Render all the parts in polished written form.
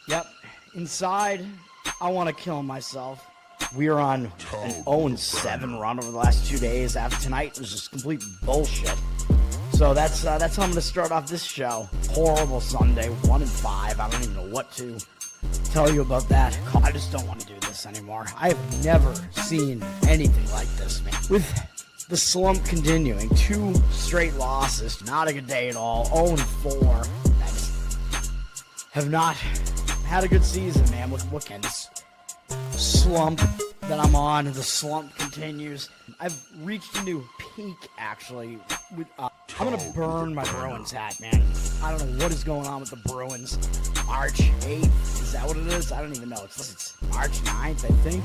Yep. Inside, I want to kill myself. We are on an 0-7 run over the last 2 days. After tonight was just complete bullshit. So that's how I'm going to start off this show. Horrible Sunday, 1-5. I don't even know what to tell you about that. I just don't want to do this anymore. I have never seen anything like this, man. With the slump continuing, 2 straight losses, not a good day at all. 0-4. I just have not had a good season, man. What can this slump that I'm on? The slump continues. I've reached a new peak, actually. I'm gonna burn my Bruins hat, man. I don't know what is going on with the Bruins. March 8th, is that what it is? I don't even know. It's March 9th, I think.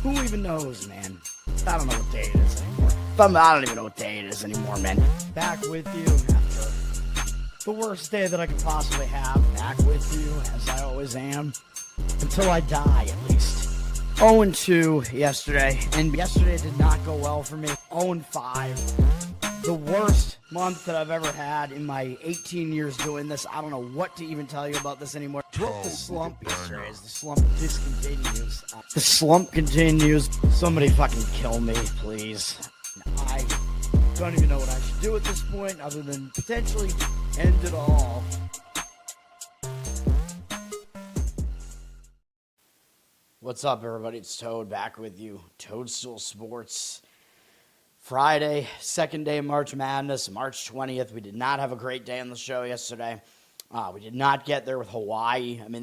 Who even knows, man? I don't know what day it is anymore. I don't even know what day it is anymore, man. Back with you after the worst day that I could possibly have. Back with you, as I always am. Until I die, at least. 0-2 yesterday, and yesterday did not go well for me. 0-5. The worst month that I've ever had in my 18 years doing this. I don't know what to even tell you about this anymore. Broke the slump yesterday as the slump discontinues. The slump continues. Somebody fucking kill me, please. I don't even know what I should do at this point other than potentially end it all. What's up, everybody? It's Toad back with you. Toadstool Sports. Friday, second day of March Madness, March 20th. We did not have a great day on the show yesterday. We did not get there with Hawaii. I mean,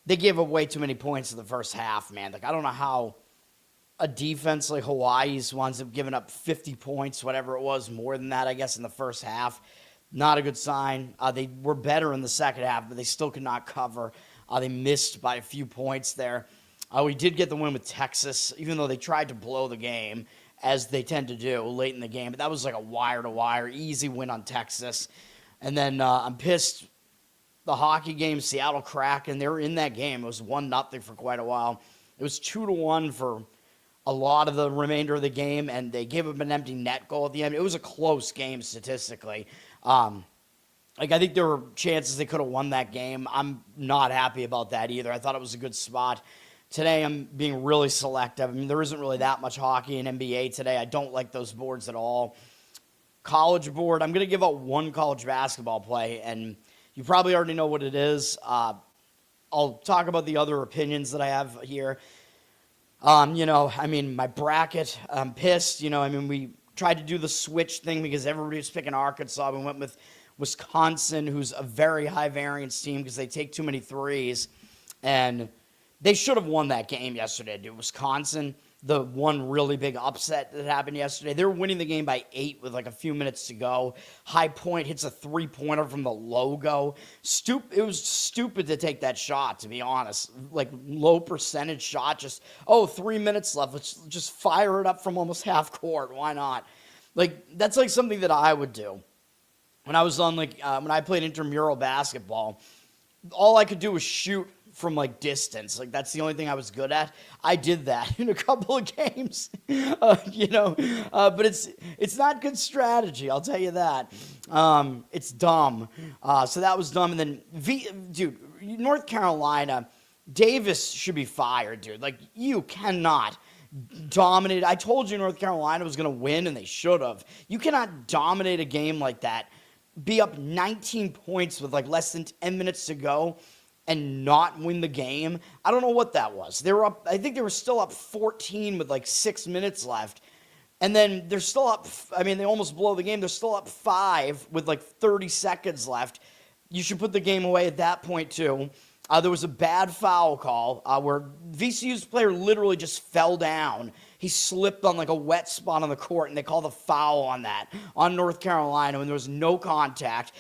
they gave up way too many points in the first half, man. Like, I don't know how a defense like Hawaii's winds up giving up 50 points, whatever it was, more than that, I guess, in the first half. Not a good sign. They were better in the second half, but they still could not cover. They missed by a few points there. We did get the win with Texas, even though they tried to blow the game, as they tend to do late in the game. But that was like a wire-to-wire, easy win on Texas. And then I'm pissed. The hockey game, Seattle Kraken, they were in that game. It was 1-0 for quite a while. It was 2-1 for a lot of the remainder of the game, and they gave up an empty net goal at the end. It was a close game statistically. I think there were chances they could have won that game. I'm not happy about that either. I thought it was a good spot. Today, I'm being really selective. I mean, there isn't really that much hockey in NBA today. I don't like those boards at all. College board, I'm going to give out one college basketball play, and you probably already know what it is. I'll talk about the other opinions that I have here. My bracket, I'm pissed. We tried to do the switch thing because everybody was picking Arkansas. We went with Wisconsin, who's a very high variance team because they take too many threes. And they should have won that game yesterday, dude. Wisconsin, the one really big upset that happened yesterday. They were winning the game by 8 with like a few minutes to go. High Point hits a 3-pointer from the logo. It was stupid to take that shot, to be honest. Like, low percentage shot. 3 minutes left. Let's just fire it up from almost half court. Why not? Like, that's like something that I would do. When I was on, when I played intramural basketball, all I could do was shoot from, distance. That's the only thing I was good at. I did that in a couple of games, but it's not good strategy, I'll tell you that. It's dumb. So that was dumb. And then, North Carolina, Davis should be fired, dude. You cannot dominate. I told you North Carolina was going to win, and they should have. You cannot dominate a game like that, be up 19 points with less than 10 minutes to go and not win the game. I don't know what that was. They were up, I think they were still up 14 with 6 minutes left. And then they're still up, they almost blow the game. They're still up 5 with 30 seconds left. You should put the game away at that point too. There was a bad foul call where VCU's player literally just fell down. He slipped on a wet spot on the court, and they called a foul on that, on North Carolina, when there was no contact.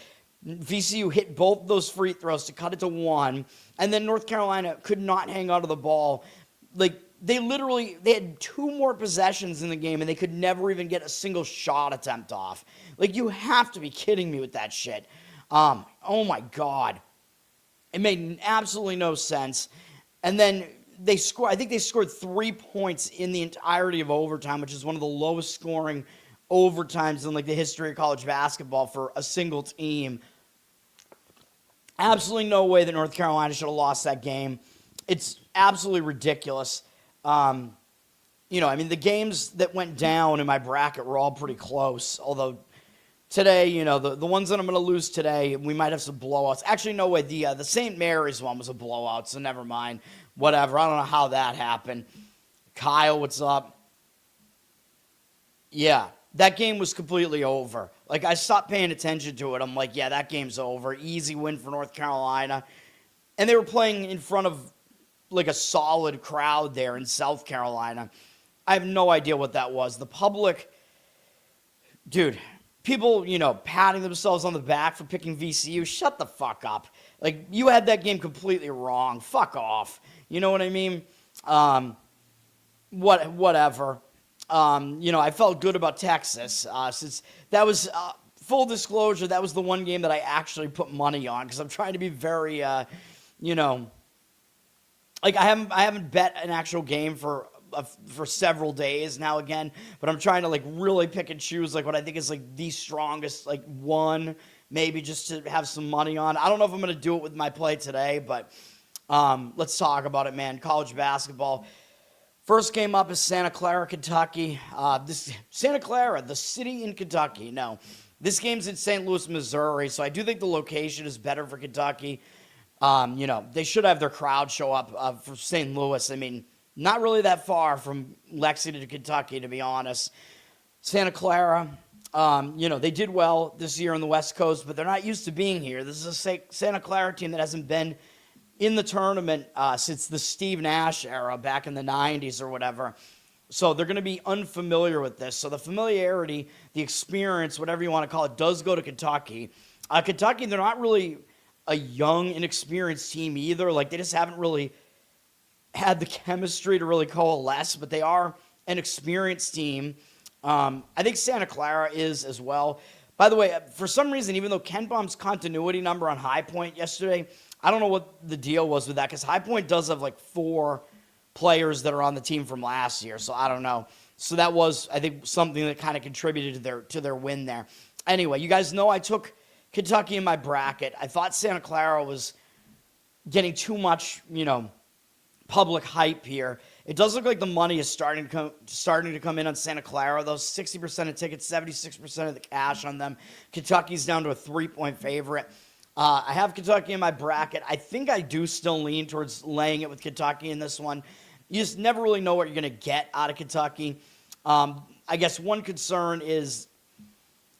VCU hit both those free throws to cut it to 1, and then North Carolina could not hang on to the ball. They had 2 more possessions in the game, and they could never even get a single shot attempt off. You have to be kidding me with that shit. Oh my God. It made absolutely no sense. And then I think they scored 3 points in the entirety of overtime, which is one of the lowest scoring overtimes in the history of college basketball for a single team. Absolutely no way that North Carolina should have lost that game. It's absolutely ridiculous. The games that went down in my bracket were all pretty close. Although today, the ones that I'm going to lose today, we might have some blowouts. Actually, no way. The St. Mary's one was a blowout, so never mind. Whatever. I don't know how that happened. Kyle, what's up? Yeah, that game was completely over. Like, I stopped paying attention to it. I'm like, yeah, that game's over. Easy win for North Carolina. And they were playing in front of, like, a solid crowd there in South Carolina. I have no idea what that was. The public, dude, people, patting themselves on the back for picking VCU. Shut the fuck up. Like, you had that game completely wrong. Fuck off. You know what I mean? Whatever. I felt good about Texas since that was, full disclosure, that was the one game that I actually put money on because I'm trying to be very, like I haven't bet an actual game for several days now again, but I'm trying to like really pick and choose like what I think is like the strongest like one maybe just to have some money on. I don't know if I'm going to do it with my play today, but let's talk about it, man. College basketball. First game up is Santa Clara, Kentucky. Santa Clara, the city in Kentucky. No, this game's in St. Louis, Missouri, so I do think the location is better for Kentucky. They should have their crowd show up for St. Louis. I mean, not really that far from Lexington to Kentucky, to be honest. Santa Clara, they did well this year on the West Coast, but they're not used to being here. This is a Santa Clara team that hasn't been in the tournament since the Steve Nash era back in the 90s or whatever. So they're going to be unfamiliar with this. So the familiarity, the experience, whatever you want to call it, does go to Kentucky. Kentucky, they're not really a young, inexperienced team either. Like, they just haven't really had the chemistry to really coalesce, but they are an experienced team. I think Santa Clara is as well. By the way, for some reason, even though Ken Palm's continuity number on High Point yesterday, I don't know what the deal was with that, because High Point does have like 4 players that are on the team from last year, so I don't know. So that was, I think, something that kind of contributed to their win there. Anyway, you guys know I took Kentucky in my bracket. I thought Santa Clara was getting too much, public hype here. It does look like the money is starting to come in on Santa Clara. Those 60% of tickets, 76% of the cash on them. Kentucky's down to a 3-point favorite. I have Kentucky in my bracket. I think I do still lean towards laying it with Kentucky in this one. You just never really know what you're going to get out of Kentucky. I guess one concern is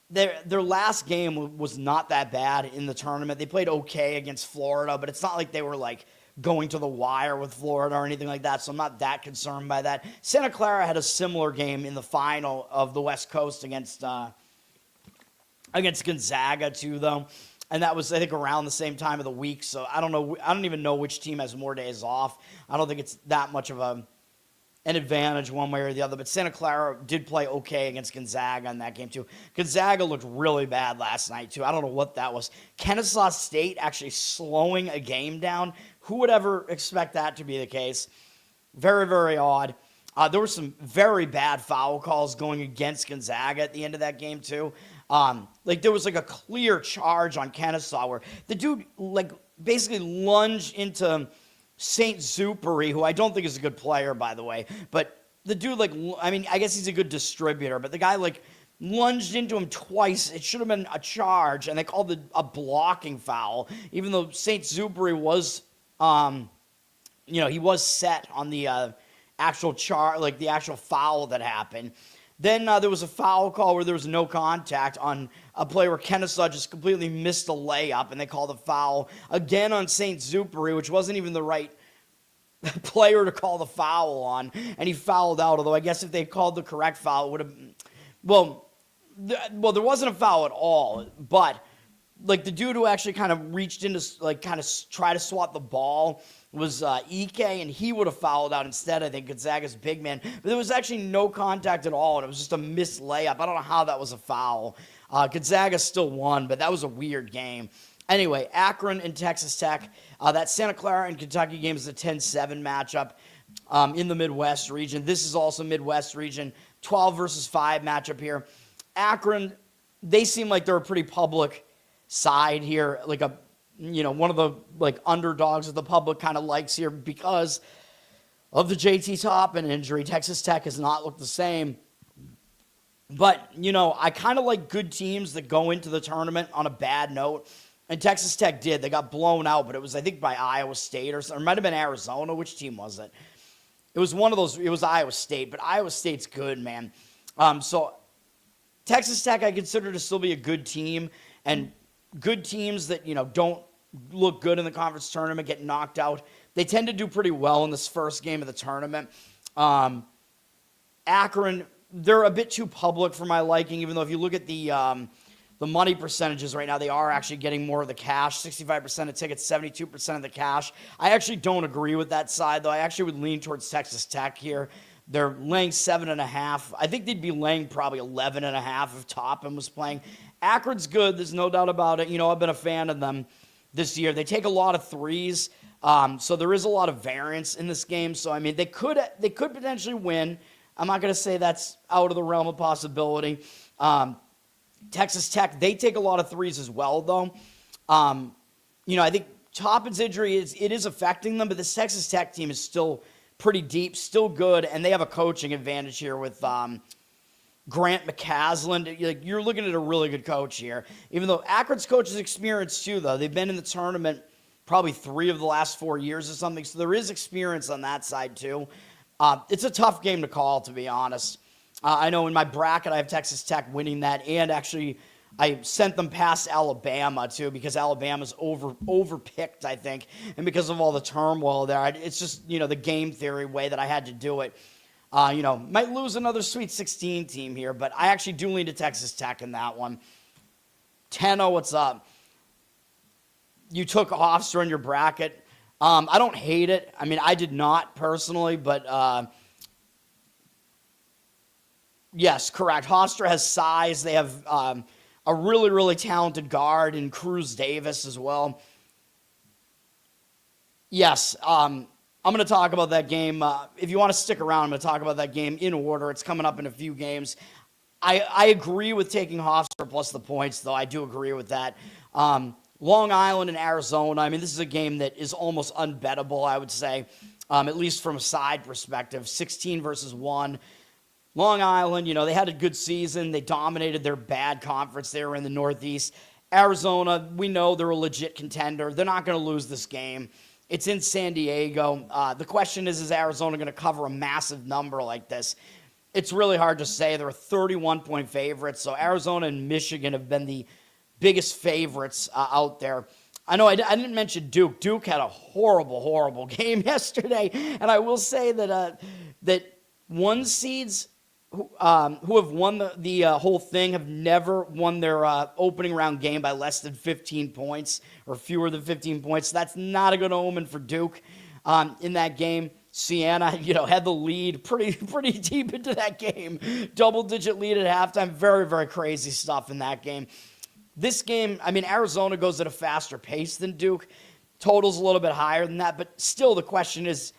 their last game was not that bad in the tournament. They played okay against Florida, but it's not like they were like going to the wire with Florida or anything like that, so I'm not that concerned by that. Santa Clara had a similar game in the final of the West Coast against Gonzaga too, though, and that was, I think, around the same time of the week, so I don't even know which team has more days off. I don't think it's that much of an advantage one way or the other, but Santa Clara did play okay against Gonzaga in that game too. Gonzaga looked really bad last night too. I don't know what that was. Kennesaw State actually slowing a game down. Who would ever expect that to be the case? Very, very odd. There were some very bad foul calls going against Gonzaga at the end of that game too. There was like a clear charge on Kennesaw where the dude like basically lunged into St. Zuperi, who I don't think is a good player, by the way. But the dude, I guess he's a good distributor, but the guy, lunged into him twice. It should have been a charge, and they called it a blocking foul, even though St. Zuperi was, he was set on the actual the actual foul that happened. Then there was a foul call where there was no contact on a play where Kennesaw just completely missed a layup, and they called a foul again on St. Zuperi, which wasn't even the right player to call the foul on, and he fouled out, although I guess if they called the correct foul, it would have... Well, there wasn't a foul at all, but the dude who actually kind of reached into, kind of try to swat the ball was Ike, and he would have fouled out instead, I think, Gonzaga's big man. But there was actually no contact at all, and it was just a missed layup. I don't know how that was a foul. Gonzaga still won, but that was a weird game. Anyway, Akron and Texas Tech. That Santa Clara and Kentucky game is a 10-7 matchup in the Midwest region. This is also Midwest region. 12 versus 5 matchup here. Akron, they seem like they're a pretty public side here, like a one of the like underdogs that the public kind of likes here because of the JT Toppin injury. Texas Tech has not looked the same. But, I kind of like good teams that go into the tournament on a bad note. And Texas Tech did. They got blown out, but it was, I think, by Iowa State or something. It might have been Arizona. Which team was it? It was one of those. It was Iowa State, but Iowa State's good, man. So Texas Tech I consider to still be a good team. And good teams that, don't look good in the conference tournament, get knocked out, they tend to do pretty well in this first game of the tournament. Akron, they're a bit too public for my liking, even though if you look at the money percentages right now, they are actually getting more of the cash, 65% of tickets, 72% of the cash. I actually don't agree with that side, though. I actually would lean towards Texas Tech here. They're laying 7.5. I think they'd be laying probably 11.5 if Toppin was playing. Akron's good. There's no doubt about it. I've been a fan of them this year. They take a lot of threes, so there is a lot of variance in this game. So, they could potentially win. I'm not going to say that's out of the realm of possibility. Texas Tech, they take a lot of threes as well, though. I think Toppin's injury is affecting them, but this Texas Tech team is still pretty deep, still good, and they have a coaching advantage here with Grant McCaslin. You're looking at a really good coach here. Even though Akron's coach is experienced too, though. They've been in the tournament probably 3 of the last 4 years or something, so there is experience on that side too. It's a tough game to call, to be honest. I know in my bracket I have Texas Tech winning that, and actually I sent them past Alabama too because Alabama's overpicked, I think, and because of all the turmoil there, it's just the game theory way that I had to do it. Might lose another Sweet 16 team here, but I actually do lean to Texas Tech in that one. 10-0, what's up? You took Hofstra in your bracket. I don't hate it. I did not personally, but yes, correct. Hofstra has size. They have a really, really talented guard in Cruz Davis as well. Yes, I'm going to talk about that game. If you want to stick around, I'm going to talk about that game in order. It's coming up in a few games. I agree with taking Hofstra plus the points, though. I do agree with that. Long Island and Arizona, this is a game that is almost unbettable, I would say, at least from a side perspective. 16 versus 1. Long Island, they had a good season. They dominated their bad conference. They were in the Northeast. Arizona, we know they're a legit contender. They're not going to lose this game. It's in San Diego. The question is Arizona going to cover a massive number like this? It's really hard to say. They're a 31-point favorites, so Arizona and Michigan have been the biggest favorites out there. I know I didn't mention Duke. Duke had a horrible, horrible game yesterday, and I will say that that one seeds who have won the whole thing have never won their opening round game by less than 15 points or fewer than 15 points. That's not a good omen for Duke in that game. Siena, had the lead pretty deep into that game. Double-digit lead at halftime. Very, very crazy stuff in that game. This game, Arizona goes at a faster pace than Duke. Total's a little bit higher than that, but still the question is,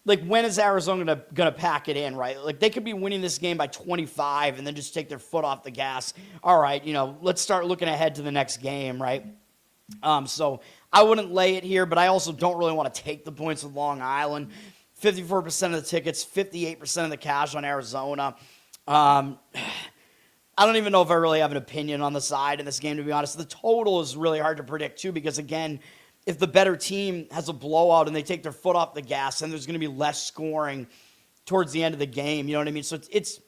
when is Arizona gonna pack it in, right? They could be winning this game by 25 and then just take their foot off the gas. All right, let's start looking ahead to the next game, right? So I wouldn't lay it here, but I also don't really want to take the points with Long Island. 54% of the tickets, 58% of the cash on Arizona. I don't even know if I really have an opinion on the side in this game, to be honest. The total is really hard to predict, too, because, again, if the better team has a blowout and they take their foot off the gas, then there's going to be less scoring towards the end of the game. You know what I mean? So it's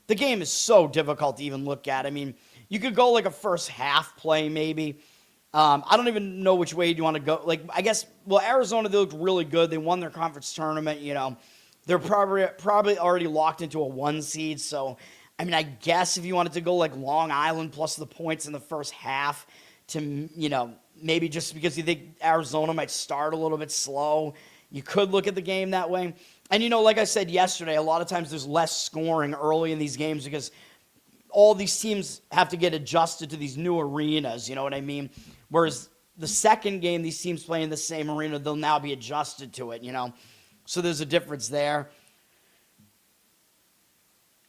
the game is so difficult to even look at. You could go a first half play maybe. I don't even know which way you want to go. I guess, Arizona, they looked really good. They won their conference tournament, They're probably already locked into a 1 seed, so I guess if you wanted to go Long Island plus the points in the first half to, maybe just because you think Arizona might start a little bit slow, you could look at the game that way. And, like I said yesterday, a lot of times there's less scoring early in these games because all these teams have to get adjusted to these new arenas, you know what I mean? Whereas the second game, these teams play in the same arena, they'll now be adjusted to it, So there's a difference there.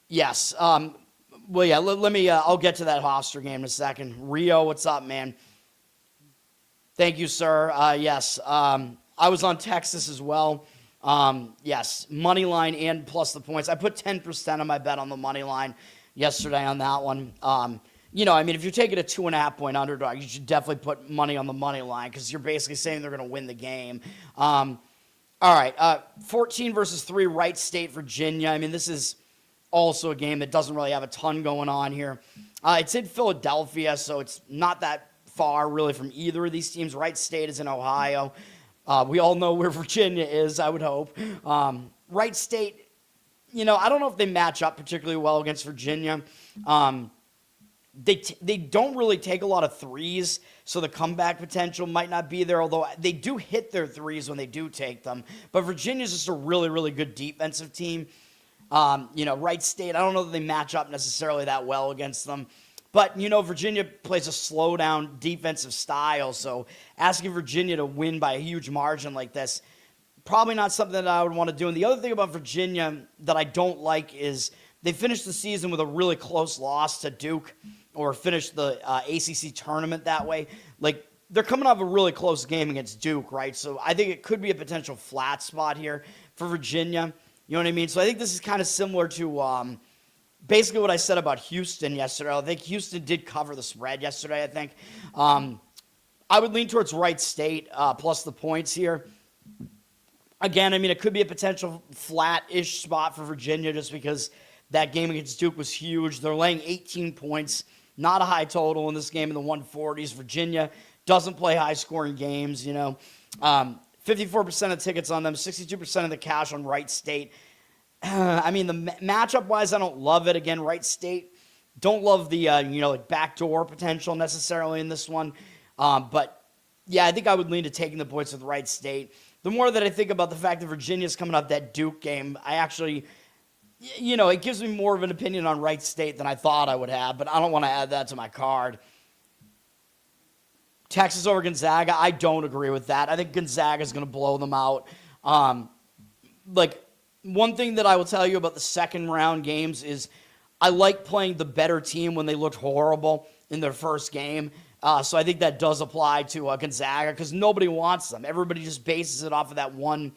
Yes. Let me, I'll get to that Hofstra game in a second. Rio, what's up, man? Thank you, sir. Yes, I was on Texas as well. Yes, money line and plus the points. I put 10% of my bet on the money line yesterday on that one. If you're taking a 2.5 point underdog, you should definitely put money on the money line because you're basically saying they're going to win the game. All right, 14 versus 3, Wright State, Virginia. I mean, this is also a game that doesn't really have a ton going on here. It's in Philadelphia, so it's not that far really from either of these teams. Wright State is in Ohio. We all know where Virginia is, I would hope. Wright State, I don't know if they match up particularly well against Virginia. They don't really take a lot of threes, so the comeback potential might not be there, although they do hit their threes when they do take them. But Virginia's just a really, really good defensive team. Wright State, I don't know that they match up necessarily that well against them. But, Virginia plays a slow-down defensive style, so asking Virginia to win by a huge margin like this, probably not something that I would want to do. And the other thing about Virginia that I don't like is they finished the season with a really close loss to Duke, or finished the ACC tournament that way. Like, they're coming off a really close game against Duke, right? So I think it could be a potential flat spot here for Virginia. You know what I mean? So I think this is kind of similar to basically what I said about Houston yesterday. I think Houston did cover the spread yesterday, I think. I would lean towards Wright State plus the points here. Again, I mean, it could be a potential flat-ish spot for Virginia just because that game against Duke was huge. They're laying 18 points, not a high total in this game in the 140s. Virginia doesn't play high-scoring games, 54% of tickets on them, 62% of the cash on Wright State. I mean, the matchup-wise, I don't love it. Again, Wright State, don't love the, backdoor potential necessarily in this one. But, yeah, I think I would lean to taking the points with Wright State. The more that I think about the fact that Virginia's coming off that Duke game, I actually, it gives me more of an opinion on Wright State than I thought I would have, but I don't want to add that to my card. Texas over Gonzaga, I don't agree with that. I think Gonzaga's going to blow them out. One thing that I will tell you about the second round games is I like playing the better team when they looked horrible in their first game. So I think that does apply to Gonzaga because nobody wants them. Everybody just bases it off of that one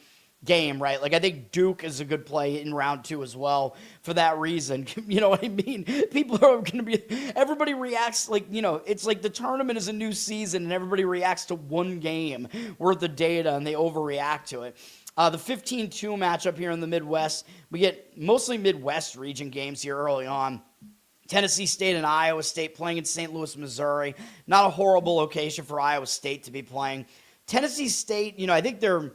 game, right? Like, I think Duke is a good play in round 2 as well for that reason. You know what I mean? People are going to be, everybody reacts like, it's like the tournament is a new season and everybody reacts to one game worth of data and they overreact to it. The 15-2 matchup here in the Midwest, we get mostly Midwest region games here early on. Tennessee State and Iowa State playing in St. Louis, Missouri. Not a horrible location for Iowa State to be playing. Tennessee State, I think they're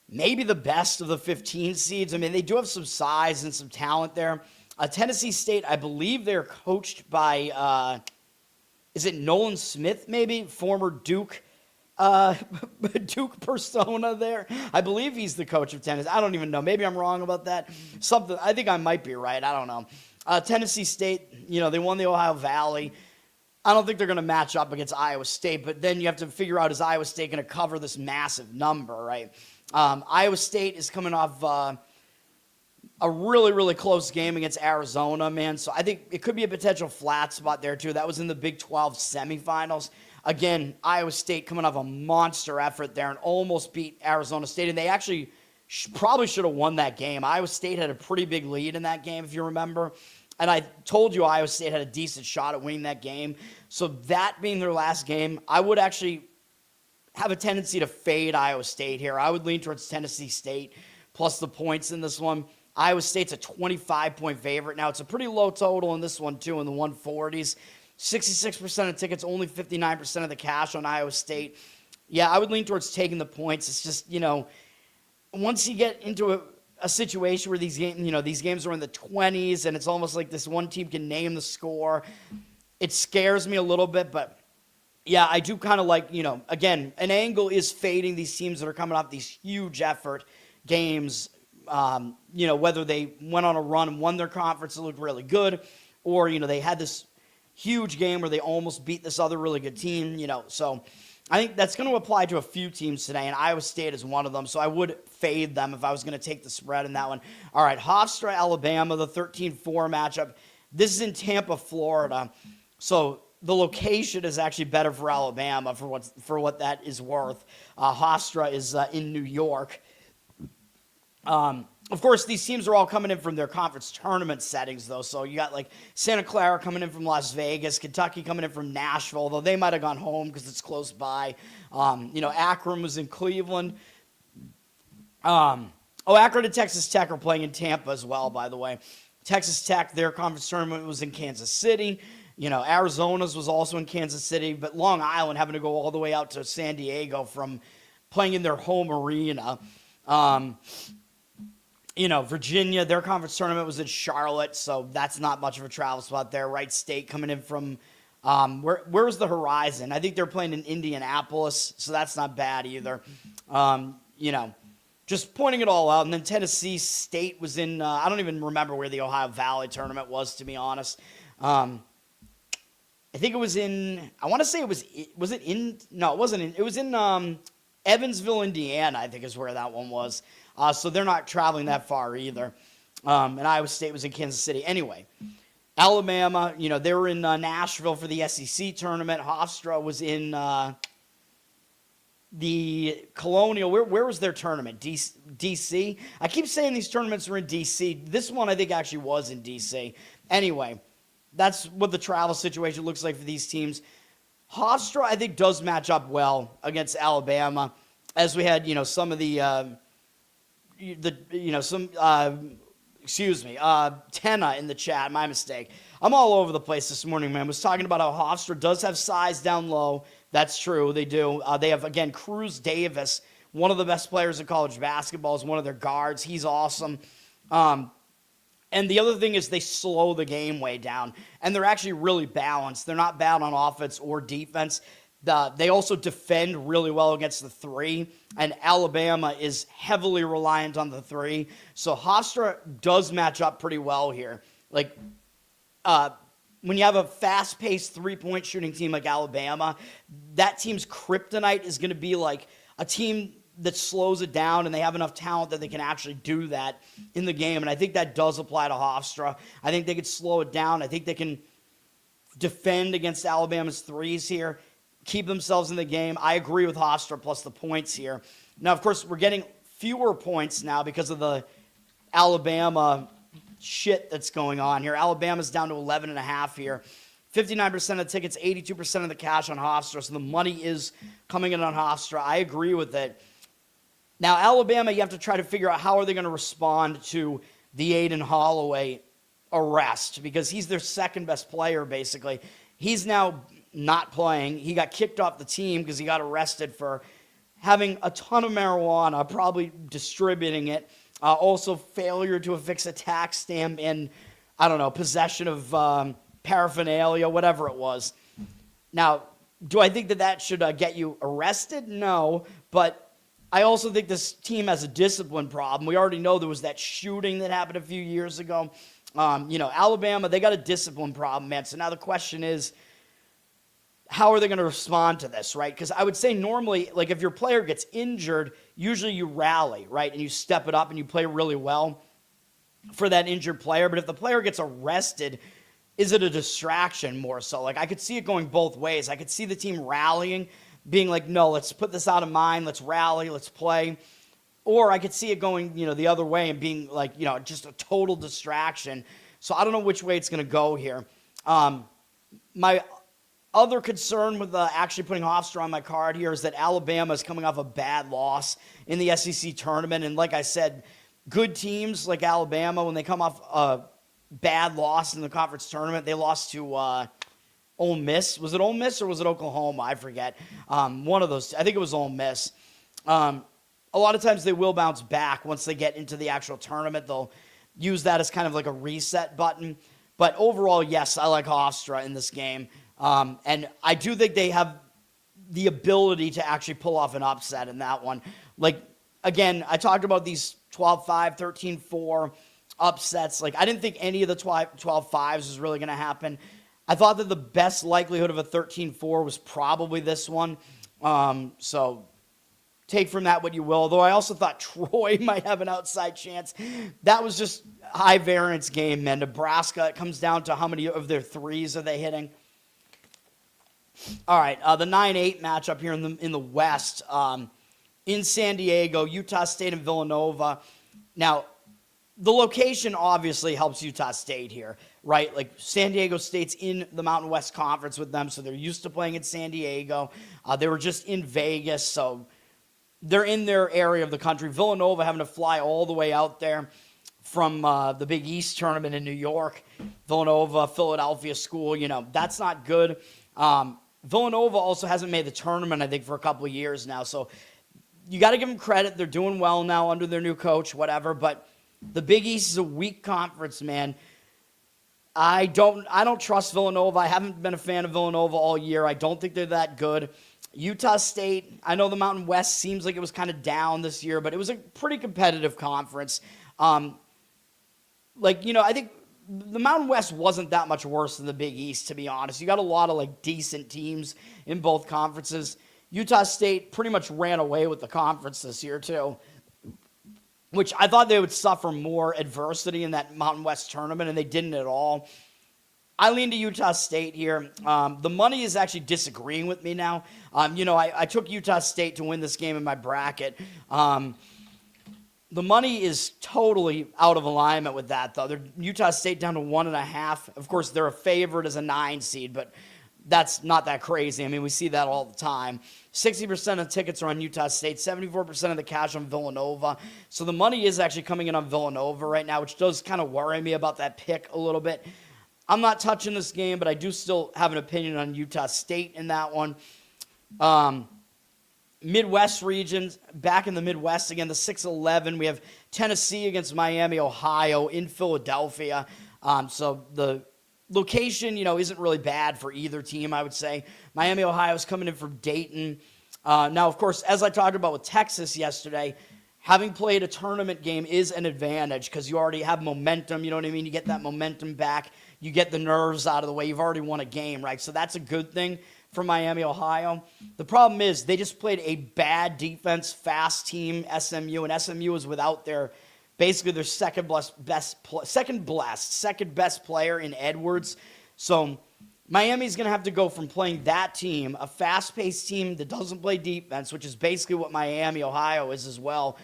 maybe the best of the 15 seeds. I mean, they do have some size and some talent there. Tennessee State, I believe they're coached by, is it Nolan Smith maybe? Former Duke Duke persona there. I believe he's the coach of Tennessee. I don't even know. Maybe I'm wrong about that. I think I might be right. I don't know. Tennessee State, they won the Ohio Valley. I don't think they're going to match up against Iowa State, but then you have to figure out, is Iowa State going to cover this massive number, right? Iowa State is coming off a really, really close game against Arizona, man. So I think it could be a potential flat spot there, too. That was in the Big 12 semifinals. Again, Iowa State coming off a monster effort there and almost beat Arizona State. And they actually probably should have won that game. Iowa State had a pretty big lead in that game, if you remember. And I told you Iowa State had a decent shot at winning that game. So that being their last game, I would actually have a tendency to fade Iowa State here. I would lean towards Tennessee State plus the points in this one. Iowa State's a 25-point favorite. Now, it's a pretty low total in this one, too, in the 140s. 66% of tickets, only 59% of the cash on Iowa State. Yeah, I would lean towards taking the points. It's just, once you get into a situation where these games are in the 20s and it's almost like this one team can name the score, it scares me a little bit. But, yeah, I do kind of like, again, an angle is fading these teams that are coming off these huge effort games, whether they went on a run and won their conference and looked really good, or, they had this huge game where they almost beat this other really good team, So I think that's going to apply to a few teams today, and Iowa State is one of them. So I would fade them if I was going to take the spread in that one. All right, Hofstra, Alabama, the 13-4 matchup. This is in Tampa, Florida. So the location is actually better for Alabama for what that is worth. Hofstra is in New York. Of course, these teams are all coming in from their conference tournament settings, though. So you got like Santa Clara coming in from Las Vegas, Kentucky coming in from Nashville, though they might have gone home because it's close by. Akron was in Cleveland. Akron and Texas Tech are playing in Tampa as well, by the way. Texas Tech, their conference tournament was in Kansas City. Arizona's was also in Kansas City, but Long Island having to go all the way out to San Diego from playing in their home arena. Virginia, their conference tournament was in Charlotte, so that's not much of a travel spot there. Wright State coming in from, where's the Horizon? I think they're playing in Indianapolis, so that's not bad either. Just pointing it all out. And then Tennessee State was in, I don't even remember where the Ohio Valley tournament was, to be honest. I think it was in, I want to say it was it in, no, it wasn't in, it was in Evansville, Indiana, I think is where that one was. So they're not traveling that far either. And Iowa State was in Kansas City. Anyway, Alabama, they were in Nashville for the SEC tournament. Hofstra was in the Colonial. Where was their tournament? D.C.? I keep saying these tournaments are in D.C. This one I think actually was in D.C. Anyway, that's what the travel situation looks like for these teams. Hofstra, I think, does match up well against Alabama, as we had, some of Tenna in the chat. My mistake. I'm all over the place this morning, man. I was talking about how Hofstra does have size down low. That's true. They do. They have, again, Cruz Davis, one of the best players in college basketball, is one of their guards. He's awesome. And the other thing is they slow the game way down, and they're actually really balanced. They're not bad on offense or defense. They also defend really well against the three, and Alabama is heavily reliant on the three. So Hofstra does match up pretty well here. Like, when you have a fast-paced three-point shooting team like Alabama, that team's kryptonite is going to be like a team that slows it down, and they have enough talent that they can actually do that in the game. And I think that does apply to Hofstra. I think they could slow it down. I think they can defend against Alabama's threes here, keep themselves in the game. I agree with Hofstra plus the points here. Now, of course, we're getting fewer points now because of the Alabama shit that's going on here. Alabama's down to 11.5 here. 59% of the tickets, 82% of the cash on Hofstra. So the money is coming in on Hofstra. I agree with it. Now, Alabama, you have to try to figure out how are they going to respond to the Aiden Holloway arrest, because he's their second best player, basically. He's now not playing. He got kicked off the team because he got arrested for having a ton of marijuana, probably distributing it. Also, failure to affix a tax stamp and, possession of paraphernalia, whatever it was. Now, do I think that should get you arrested? No, but I also think this team has a discipline problem. We already know there was that shooting that happened a few years ago. Alabama, they got a discipline problem, man. So now the question is, how are they going to respond to this, right? Because I would say normally, like if your player gets injured, usually you rally, right? And you step it up and you play really well for that injured player. But if the player gets arrested, is it a distraction more so? Like I could see it going both ways. I could see the team rallying, being like, no, let's put this out of mind. Let's rally. Let's play. Or I could see it going, the other way and being like, just a total distraction. So I don't know which way it's going to go here. My other concern with actually putting Hofstra on my card here is that Alabama is coming off a bad loss in the SEC tournament. And like I said, good teams like Alabama, when they come off a bad loss in the conference tournament, they lost to Ole Miss. Was it Ole Miss or was it Oklahoma? I forget. One of those. I think it was Ole Miss. A lot of times they will bounce back once they get into the actual tournament. They'll use that as kind of like a reset button. But overall, yes, I like Hofstra in this game. And I do think they have the ability to actually pull off an upset in that one. Like, again, I talked about these 12-5, 13-4 upsets. Like, I didn't think any of the 12-5s was really going to happen. I thought that the best likelihood of a 13-4 was probably this one. So take from that what you will. Though I also thought Troy might have an outside chance. That was just high variance game, man. Nebraska, it comes down to how many of their threes are they hitting. All right, the 9-8 matchup here in the West, in San Diego, Utah State and Villanova. Now, the location obviously helps Utah State here, right? Like San Diego State's in the Mountain West Conference with them, so they're used to playing in San Diego. They were just in Vegas, so they're in their area of the country. Villanova having to fly all the way out there from the Big East tournament in New York. Villanova, Philadelphia school, that's not good. Villanova also hasn't made the tournament, I think, for a couple of years now, so you got to give them credit. They're doing well now under their new coach, whatever, but the Big East is a weak conference, man. I don't trust Villanova. I haven't been a fan of Villanova all year. I don't think they're that good. Utah State, I know the Mountain West seems like it was kind of down this year, but it was a pretty competitive conference. I think the Mountain West wasn't that much worse than the Big East, to be honest. You got a lot of decent teams in both conferences. Utah State pretty much ran away with the conference this year too, which I thought they would suffer more adversity in that Mountain West tournament, and they didn't at all. I lean to Utah State here. The money is actually disagreeing with me now. I took Utah State to win this game in my bracket. The money is totally out of alignment with that, though. Utah State down to 1.5. Of course, they're a favorite as a 9 seed, but that's not that crazy. I mean, we see that all the time. 60% of tickets are on Utah State, 74% of the cash on Villanova. So the money is actually coming in on Villanova right now, which does kind of worry me about that pick a little bit. I'm not touching this game, but I do still have an opinion on Utah State in that one. Midwest regions, back in the Midwest again, the 6-11. We have Tennessee against Miami, Ohio in Philadelphia. So the location, isn't really bad for either team, I would say. Miami, Ohio is coming in from Dayton. Now, of course, as I talked about with Texas yesterday, having played a tournament game is an advantage because you already have momentum. You know what I mean? You get that momentum back. You get the nerves out of the way. You've already won a game, right? So that's a good thing for Miami, Ohio. The problem is they just played a bad defense, fast team, SMU, and SMU is without their second best player in Edwards. So Miami's going to have to go from playing that team, a fast-paced team that doesn't play defense, which is basically what Miami, Ohio is as well,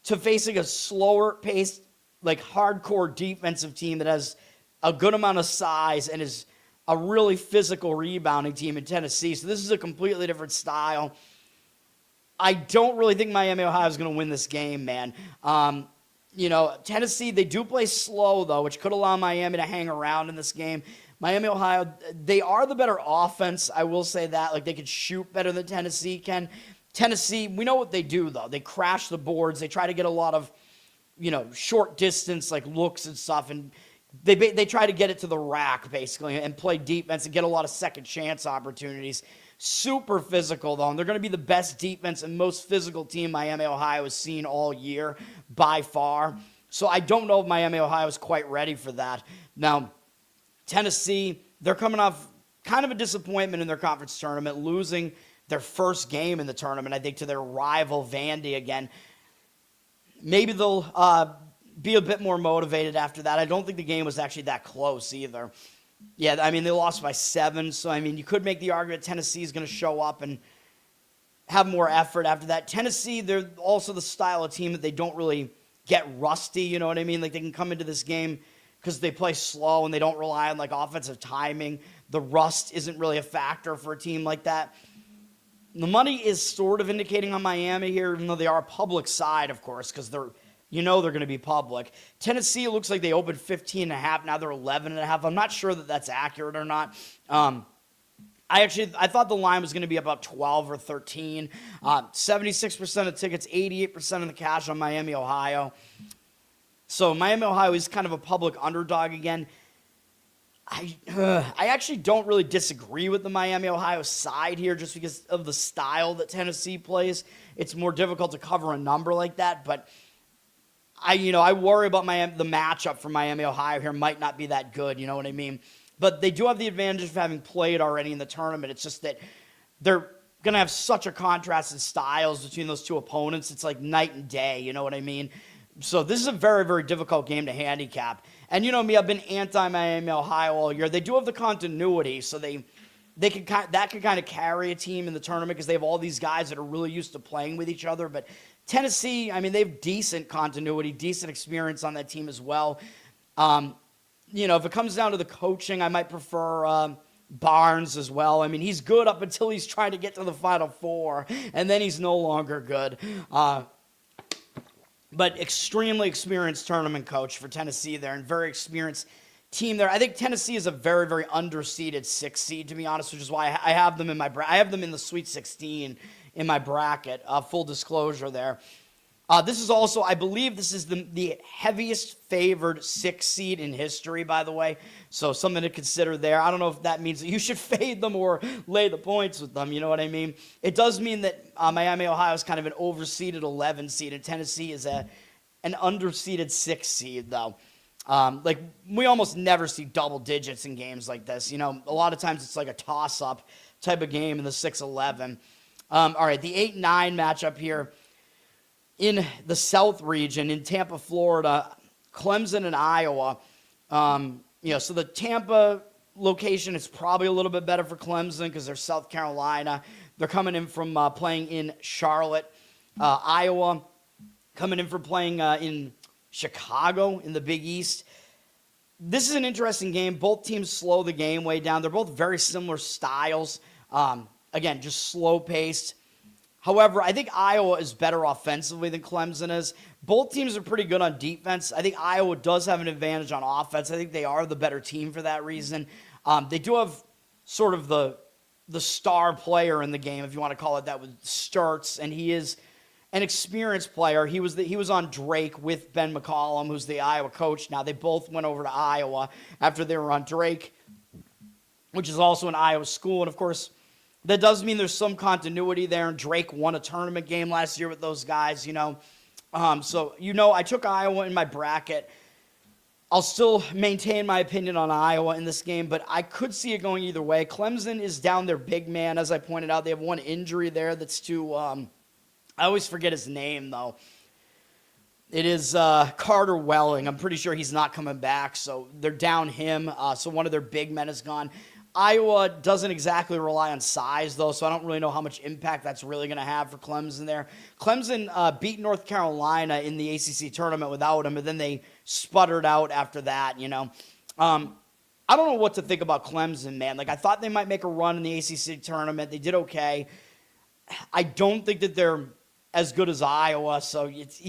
to facing a slower-paced, hardcore defensive team that has a good amount of size and is a really physical rebounding team in Tennessee. So this is a completely different style. I don't really think Miami, Ohio is going to win this game, man. Tennessee, they do play slow, though, which could allow Miami to hang around in this game. Miami, Ohio, they are the better offense. I will say that. They could shoot better than Tennessee can. Tennessee, we know what they do, though. They crash the boards. They try to get a lot of, short distance, looks and stuff, and they try to get it to the rack, basically, and play defense and get a lot of second chance opportunities. Super physical, though, and they're going to be the best defense and most physical team Miami, Ohio has seen all year by far. So I don't know if Miami, Ohio is quite ready for that. Now, Tennessee, they're coming off kind of a disappointment in their conference tournament, losing their first game in the tournament, I think, to their rival Vandy again. Maybe they'll be a bit more motivated after that. I don't think the game was actually that close either. Yeah, I mean, they lost by 7, so, you could make the argument Tennessee is going to show up and have more effort after that. Tennessee, they're also the style of team that they don't really get rusty, you know what I mean? They can come into this game because they play slow and they don't rely on, offensive timing. The rust isn't really a factor for a team like that. The money is sort of indicating on Miami here, even though they are a public side, of course, because they're going to be public. Tennessee, it looks like they opened 15.5. Now they're 11.5. I'm not sure that that's accurate or not. I thought the line was going to be about 12 or 13. 76% of tickets, 88% of the cash on Miami, Ohio. So Miami, Ohio is kind of a public underdog again. I actually don't really disagree with the Miami, Ohio side here just because of the style that Tennessee plays. It's more difficult to cover a number like that, but I worry about the matchup for Miami, Ohio here might not be that good, you know what I mean? But they do have the advantage of having played already in the tournament. It's just that they're going to have such a contrast in styles between those two opponents. It's like night and day, you know what I mean? So this is a very, very difficult game to handicap. And you know me, I've been anti-Miami, Ohio all year. They do have the continuity, so they that could kind of carry a team in the tournament because they have all these guys that are really used to playing with each other. But Tennessee, I mean, they have decent continuity, decent experience on that team as well. If it comes down to the coaching, I might prefer Barnes as well. I mean, he's good up until he's trying to get to the Final Four, and then he's no longer good. But extremely experienced tournament coach for Tennessee there, and very experienced team there. I think Tennessee is a very, very underseeded 6th seed, to be honest, which is why I have them in I have them in the Sweet 16 in my bracket. Full disclosure there. This is also, I believe this is the heaviest favored 6th seed in history, by the way. So something to consider there. I don't know if that means that you should fade them or lay the points with them. You know what I mean? It does mean that Miami, Ohio is kind of an overseeded 11 seed, and Tennessee is an underseeded 6th seed, though. We almost never see double digits in games like this. A lot of times it's like a toss-up type of game in the 6-11. All right, the 8-9 matchup here in the South region in Tampa, Florida, Clemson and Iowa. So the Tampa location is probably a little bit better for Clemson because they're South Carolina. They're coming in from playing in Charlotte. Iowa coming in from playing in Chicago in the Big East. This is an interesting game. Both teams slow the game way down. They're both very similar styles. Again, just slow-paced. However, I think Iowa is better offensively than Clemson is. Both teams are pretty good on defense. I think Iowa does have an advantage on offense. I think they are the better team for that reason. They do have sort of the star player in the game, if you want to call it that, with Sturts, and he is an experienced player. He was on Drake with Ben McCollum, who's the Iowa coach now. They both went over to Iowa after they were on Drake, which is also an Iowa school. And, of course, that does mean there's some continuity there. And Drake won a tournament game last year with those guys, I took Iowa in my bracket. I'll still maintain my opinion on Iowa in this game, but I could see it going either way. Clemson is down their big man, as I pointed out. They have one injury there that's to I always forget his name, though. It is Carter Welling. I'm pretty sure he's not coming back, so they're down him. So one of their big men is gone. Iowa doesn't exactly rely on size, though, so I don't really know how much impact that's really going to have for Clemson there. Clemson beat North Carolina in the ACC tournament without him, and then they sputtered out after that, I don't know what to think about Clemson, man. I thought they might make a run in the ACC tournament. They did okay. I don't think that they're as good as Iowa, so it's,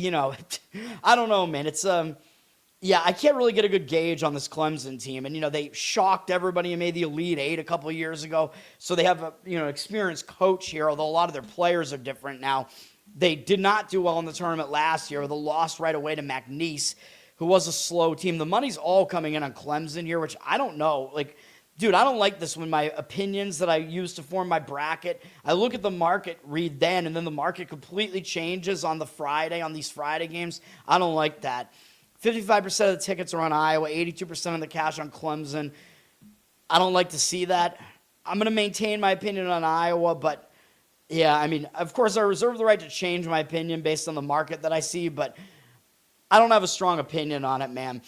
I don't know, man. It's I can't really get a good gauge on this Clemson team, and they shocked everybody and made the Elite Eight a couple of years ago, so they have a experienced coach here. Although a lot of their players are different now. They did not do well in the tournament last year. They lost right away to McNeese, who was a slow team. The money's all coming in on Clemson here, which I don't know, Dude, I don't like this when my opinions that I use to form my bracket, I look at the market read then, and then the market completely changes on these Friday games. I don't like that. 55% of the tickets are on Iowa, 82% of the cash on Clemson. I don't like to see that. I'm going to maintain my opinion on Iowa, but, of course, I reserve the right to change my opinion based on the market that I see, but I don't have a strong opinion on it, man.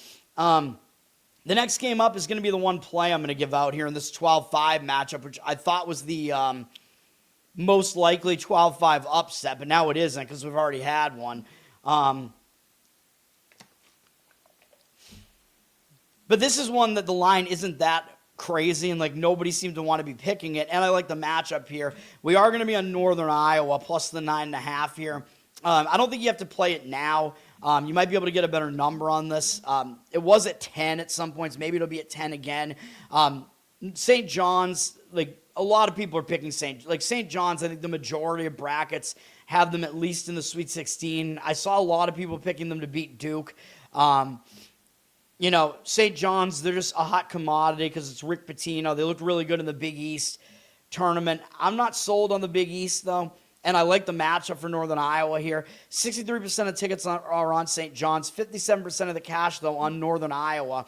The next game up is going to be the one play I'm going to give out here in this 12-5 matchup, which I thought was the most likely 12-5 upset, but now it isn't because we've already had one. But this is one that the line isn't that crazy, and nobody seemed to want to be picking it, and I like the matchup here. We are going to be on Northern Iowa plus the 9.5 here. I don't think you have to play it now. You might be able to get a better number on this. It was at 10 at some points. Maybe it'll be at 10 again. St. John's, a lot of people are picking St. John's. I think the majority of brackets have them at least in the Sweet 16. I saw a lot of people picking them to beat Duke. St. John's, they're just a hot commodity because it's Rick Pitino. They looked really good in the Big East tournament. I'm not sold on the Big East, though. And I like the matchup for Northern Iowa here. 63% of tickets are on St. John's. 57% of the cash, though, on Northern Iowa.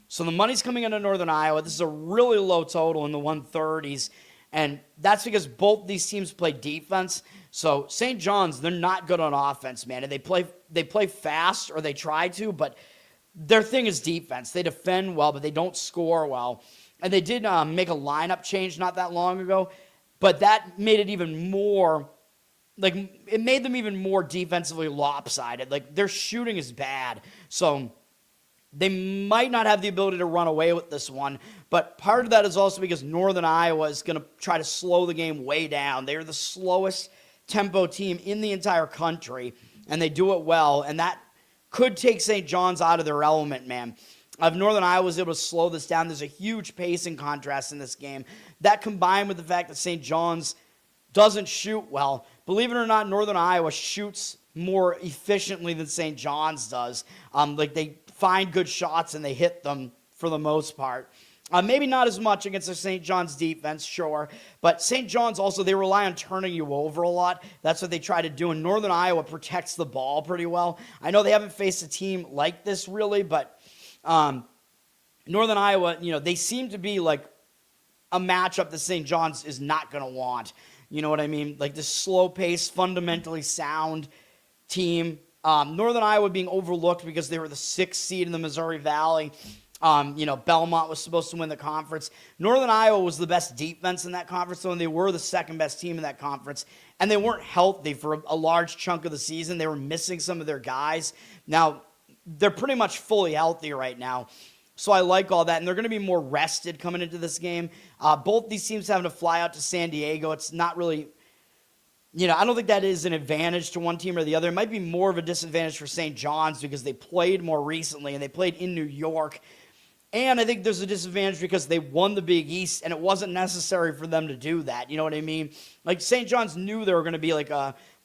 So the money's coming into Northern Iowa. This is a really low total in the 130s. And that's because both these teams play defense. So St. John's, they're not good on offense, man. And they play fast, or they try to, but their thing is defense. They defend well, but they don't score well. And they did make a lineup change not that long ago, but that made it even more, like, it made them even more defensively lopsided. Like, their shooting is bad. So they might not have the ability to run away with this one, but part of that is also because Northern Iowa is going to try to slow the game way down. They are the slowest tempo team in the entire country, and they do it well, and that could take St. John's out of their element, man. If Northern Iowa was able to slow this down, there's a huge pacing contrast in this game. That combined with the fact that St. John's doesn't shoot well. Believe it or not, Northern Iowa shoots more efficiently than St. John's does. Like, they find good shots and they hit them for the most part. Maybe not as much against the St. John's defense, sure. But St. John's also, they rely on turning you over a lot. That's what they try to do. And Northern Iowa protects the ball pretty well. I know they haven't faced a team like this really, but Northern Iowa, they seem to be like a matchup that St. John's is not going to want. You know what I mean? Like this slow-paced, fundamentally sound team. Northern Iowa being overlooked because they were the 6th seed in the Missouri Valley. Belmont was supposed to win the conference. Northern Iowa was the best defense in that conference, though, and they were the 2nd-best team in that conference. And they weren't healthy for a large chunk of the season. They were missing some of their guys. Now, they're pretty much fully healthy right now. So I like all that, and they're going to be more rested coming into this game. Both these teams having to fly out to San Diego. It's not really, I don't think that is an advantage to one team or the other. It might be more of a disadvantage for St. John's because they played more recently, and they played in New York. And I think there's a disadvantage because they won the Big East, and it wasn't necessary for them to do that. You know what I mean? Like, St. John's knew they were going to be like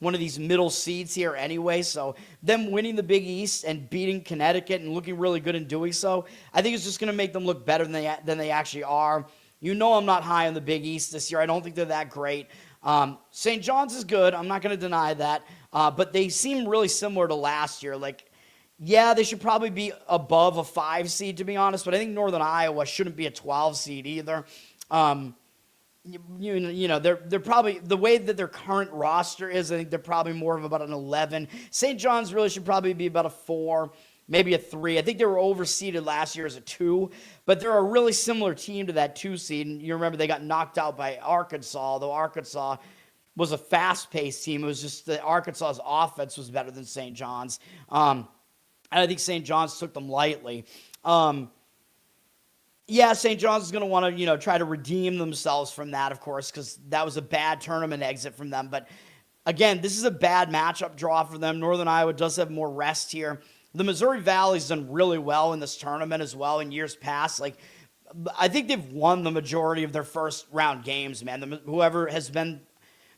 one of these middle seeds here anyway, so them winning the Big East and beating Connecticut and looking really good in doing so, I think it's just going to make them look better than they actually are. I'm not high on the Big East this year. I don't think they're that great. St. John's is good. I'm not going to deny that, but they seem really similar to last year. Like, yeah, they should probably be above a 5 seed, to be honest, but I think Northern Iowa shouldn't be a 12 seed either. They're probably, the way that their current roster is, I think they're probably more of about an 11. St. John's really should probably be about a 4, maybe a 3. I think they were overseeded last year as a 2, but they're a really similar team to that 2 seed. And you remember they got knocked out by Arkansas, although Arkansas was a fast-paced team. It was just that Arkansas's offense was better than St. John's. And I think St. John's took them lightly. St. John's is going to want to, try to redeem themselves from that, of course, because that was a bad tournament exit from them. But, again, this is a bad matchup draw for them. Northern Iowa does have more rest here. The Missouri Valley's done really well in this tournament as well in years past. Like, I think they've won the majority of their first-round games, man. Whoever has been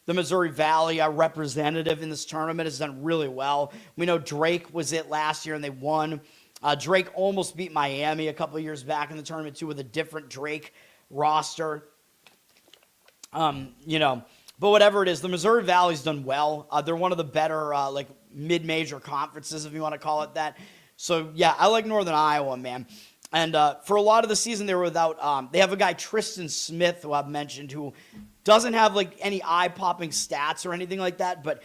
the Missouri Valley representative in this tournament has done really well. We know Drake was it last year, and they won. Drake almost beat Miami a couple of years back in the tournament, too, with a different Drake roster. But whatever it is, the Missouri Valley's done well. They're one of the better, mid-major conferences, if you want to call it that. So, yeah, I like Northern Iowa, man. And for a lot of the season, they were without, they have a guy, Tristan Smith, who I've mentioned, who doesn't have, any eye-popping stats or anything like that, but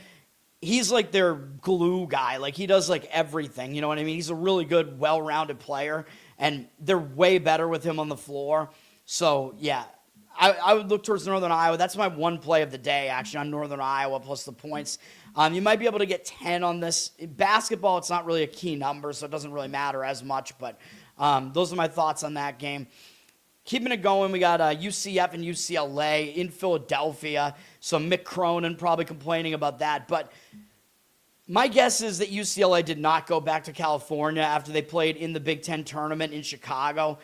he's, their glue guy. He does, everything, you know what I mean? He's a really good, well-rounded player, and they're way better with him on the floor. So, yeah, I would look towards Northern Iowa. That's my one play of the day, actually, on Northern Iowa plus the points. You might be able to get 10 on this. In basketball, it's not really a key number, so it doesn't really matter as much, but those are my thoughts on that game. Keeping it going, we got UCF and UCLA in Philadelphia. So Mick Cronin probably complaining about that. But my guess is that UCLA did not go back to California after they played in the Big Ten tournament in Chicago.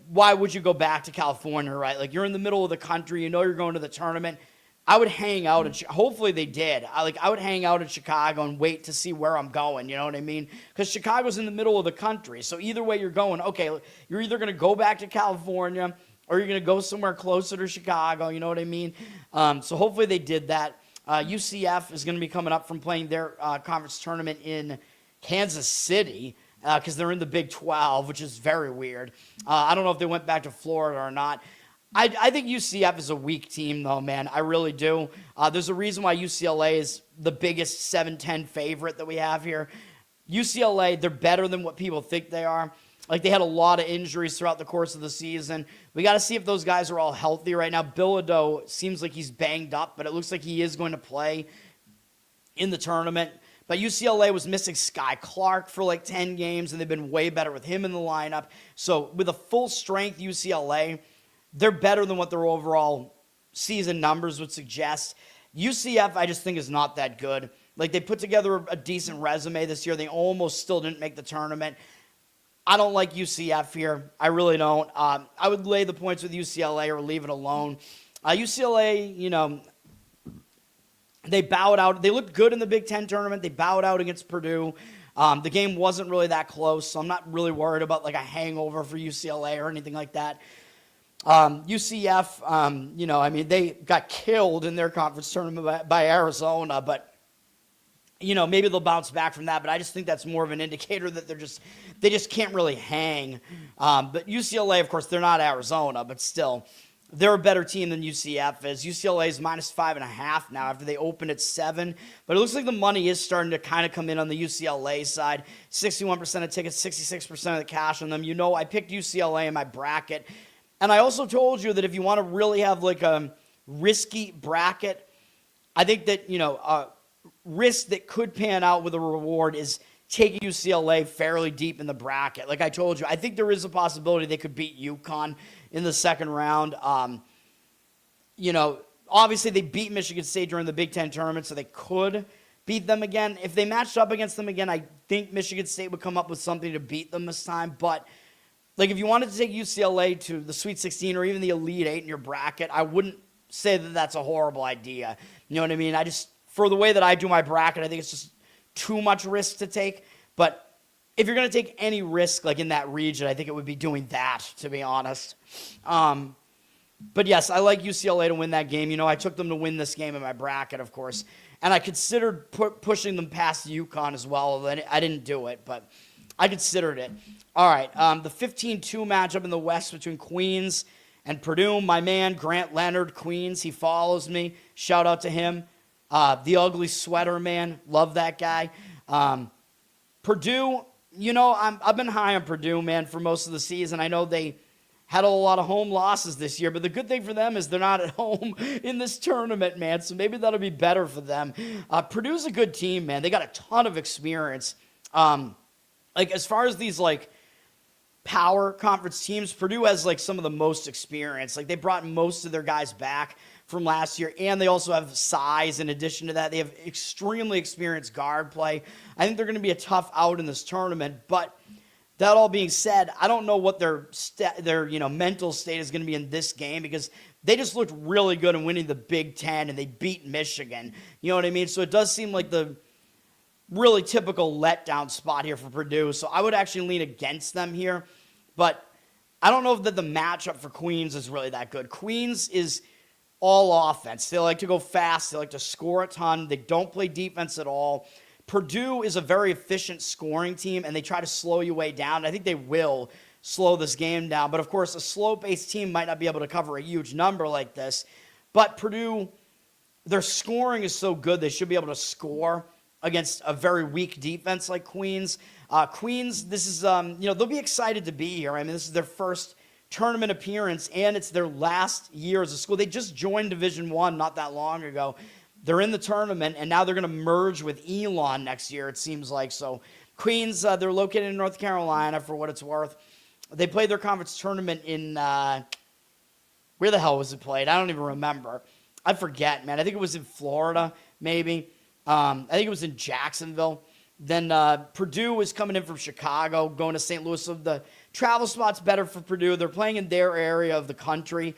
Why would you go back to California, right? You're in the middle of the country. You know you're going to the tournament. I would hang out in hopefully they did. I would hang out in Chicago and wait to see where I'm going, you know what I mean? Because Chicago's in the middle of the country. So either way you're going, okay, you're either going to go back to California or you're going to go somewhere closer to Chicago, you know what I mean? So hopefully they did that. UCF is going to be coming up from playing their conference tournament in Kansas City because they're in the Big 12, which is very weird. I don't know if they went back to Florida or not. I think UCF is a weak team, though, man. I really do. There's a reason why UCLA is the biggest 7-10 favorite that we have here. UCLA, they're better than what people think they are. Like, they had a lot of injuries throughout the course of the season. We got to see if those guys are all healthy right now. Bilodeau seems like he's banged up, but it looks like he is going to play in the tournament. But UCLA was missing Sky Clark for like 10 games, and they've been way better with him in the lineup. So with a full-strength UCLA, they're better than what their overall season numbers would suggest. UCF, I just think, is not that good. Like, they put together a decent resume this year. They almost still didn't make the tournament. I don't like UCF here. I really don't. I would lay the points with UCLA or leave it alone. UCLA, you know, they bowed out. They looked good in the Big Ten tournament. They bowed out against Purdue. The game wasn't really that close, so I'm not really worried about like a hangover for UCLA or anything like that. UCF, you know, I mean, they got killed in their conference tournament by Arizona, but you know, maybe they'll bounce back from that, but I just think that's more of an indicator that they just can't really hang. But UCLA, of course, they're not Arizona, but still, they're a better team than UCF is. UCLA is -5.5 now after they opened at 7, but it looks like the money is starting to kind of come in on the UCLA side. 61% of tickets, 66% of the cash on them. You know, I picked UCLA in my bracket, and I also told you that if you want to really have like a risky bracket, I think that, you know, risk that could pan out with a reward is taking UCLA fairly deep in the bracket. Like I told you, I think there is a possibility they could beat UConn in the second round. You know, obviously they beat Michigan State during the Big Ten tournament, so they could beat them again. If they matched up against them again, I think Michigan State would come up with something to beat them this time. But like, if you wanted to take UCLA to the Sweet 16 or even the Elite 8 in your bracket, I wouldn't say that that's a horrible idea. You know what I mean? For the way that I do my bracket, I think it's just too much risk to take. But if you're going to take any risk like in that region, I think it would be doing that, to be honest. But yes, I like UCLA to win that game. You know, I took them to win this game in my bracket, of course. And I considered pushing them past UConn as well. I didn't do it, but I considered it. All right, the 15-2 matchup in the West between Queens and Purdue. My man, Grant Leonard, Queens, he follows me. Shout out to him. The ugly sweater man, love that guy. Purdue, you know, I've been high on Purdue, man, for most of the season. I know they had a lot of home losses this year, but the good thing for them is they're not at home in this tournament, man, so maybe that'll be better for them. Purdue's a good team, man. They got a ton of experience. Like, as far as these, like, power conference teams, Purdue has, like, some of the most experience. Like, they brought most of their guys back from last year, and they also have size. In addition to that, they have extremely experienced guard play. I think they're going to be a tough out in this tournament, but that all being said, I don't know what their you know, mental state is going to be in this game, because they just looked really good in winning the Big Ten, and they beat Michigan. You know what I mean? So it does seem like the really typical letdown spot here for Purdue, so I would actually lean against them here, but I don't know that the matchup for Queens is really that good. Queens is all offense. They like to go fast. They like to score a ton. They don't play defense at all. Purdue is a very efficient scoring team, and they try to slow you way down. I think they will slow this game down. But, of course, a slow-paced team might not be able to cover a huge number like this. But Purdue, their scoring is so good, they should be able to score against a very weak defense like Queens. Queens, this is, you know, they'll be excited to be here. I mean, this is their first tournament appearance, and it's their last year as a school. They just joined Division I not that long ago. They're in the tournament, and now they're going to merge with Elon next year, it seems like. So Queens, they're located in North Carolina, for what it's worth. They played their conference tournament in, where the hell was it played? I don't even remember. I forget, man. I think it was in Florida, maybe. I think it was in Jacksonville. Then Purdue is coming in from Chicago, going to St. Louis. So the travel spot's better for Purdue. They're playing in their area of the country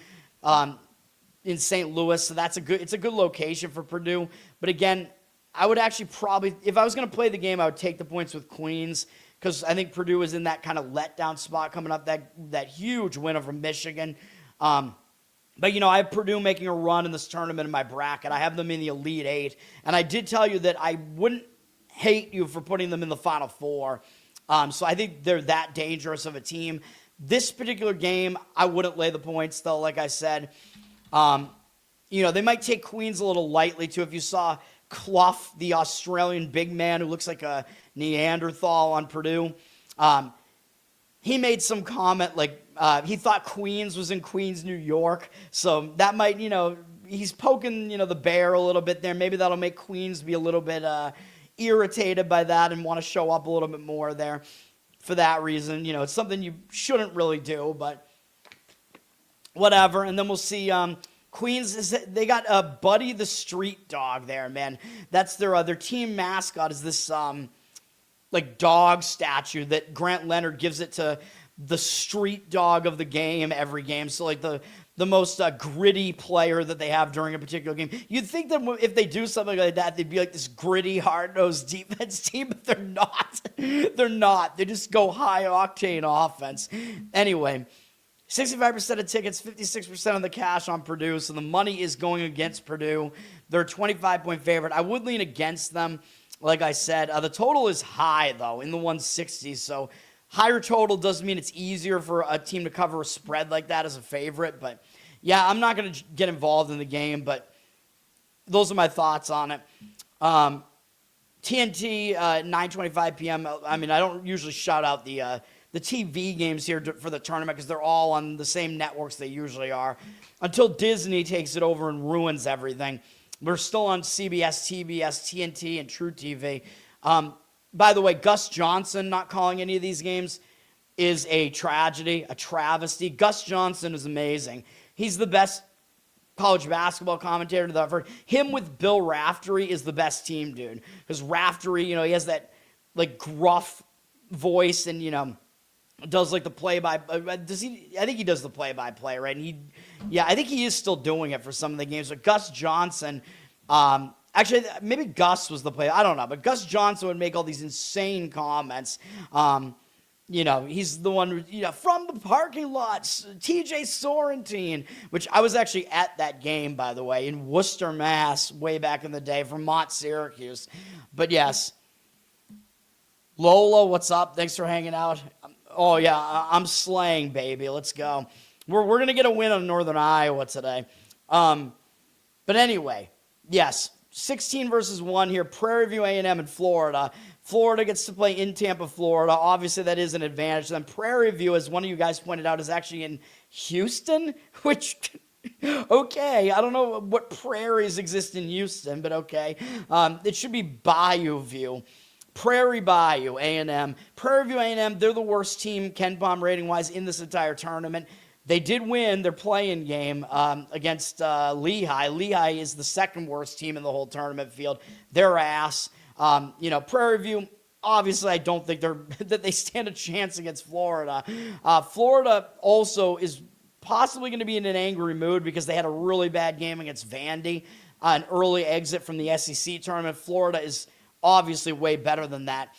in St. Louis, so it's a good location for Purdue. But again, I would actually probably, if I was going to play the game, I would take the points with Queens, because I think Purdue is in that kind of letdown spot coming up, that huge win over Michigan. But, you know, I have Purdue making a run in this tournament in my bracket. I have them in the Elite 8. And I did tell you that I wouldn't hate you for putting them in the Final Four. So I think they're that dangerous of a team. This particular game, I wouldn't lay the points, though, like I said. You know, they might take Queens a little lightly, too. If you saw Clough, the Australian big man who looks like a Neanderthal on Purdue, he made some comment like he thought Queens was in Queens, New York. So that might, he's poking, the bear a little bit there. Maybe that'll make Queens be a little bit irritated by that and want to show up a little bit more there for that reason. It's something you shouldn't really do, but whatever. And then we'll see Queens, they got Buddy the Street Dog there, man. That's their team mascot is this like dog statue that Grant Leonard gives it to the street dog of the game every game. So like the most gritty player that they have during a particular game. You'd think that if they do something like that, they'd be like this gritty, hard-nosed defense team, but they're not. They're not. They just go high-octane offense. Anyway, 65% of tickets, 56% of the cash on Purdue, so the money is going against Purdue. They're a 25-point favorite. I would lean against them, like I said. The total is high, though, in the 160s, so higher total doesn't mean it's easier for a team to cover a spread like that as a favorite. But, yeah, I'm not going to get involved in the game, but those are my thoughts on it. TNT, 9:25 p.m. I mean, I don't usually shout out the TV games here for the tournament because they're all on the same networks they usually are until Disney takes it over and ruins everything. We're still on CBS, TBS, TNT, and True TV. By the way, Gus Johnson not calling any of these games is a tragedy, a travesty. Gus Johnson is amazing. He's the best college basketball commentator that I've heard. Him with Bill Raftery is the best team, dude. Because Raftery, he has that like gruff voice and, does like the does he? I think he does the play-by-play, right? And I think he is still doing it for some of the games. But Gus Johnson, actually, maybe Gus was the player. I don't know, but Gus Johnson would make all these insane comments. He's the one, from the parking lots, TJ Sorrentine, which I was actually at that game, by the way, in Worcester, Mass, way back in the day, Vermont, Syracuse. But yes, Lola, what's up? Thanks for hanging out. Oh, yeah, I'm slaying, baby. Let's go. We're going to get a win on Northern Iowa today. But anyway, yes, 16 versus 1 here. Prairie View A&M in Florida. Florida gets to play in Tampa, Florida. Obviously, that is an advantage. Then Prairie View, as one of you guys pointed out, is actually in Houston, which, okay, I don't know what prairies exist in Houston, but okay. It should be Bayou View. Prairie Bayou, A&M. Prairie View A&M, they're the worst team, KenPom rating-wise, in this entire tournament. They did win their play-in game against Lehigh. Lehigh is the second worst team in the whole tournament field. They're ass. Prairie View, obviously, I don't think that they stand a chance against Florida. Florida also is possibly going to be in an angry mood because they had a really bad game against Vandy, an early exit from the SEC tournament. Florida is obviously way better than that.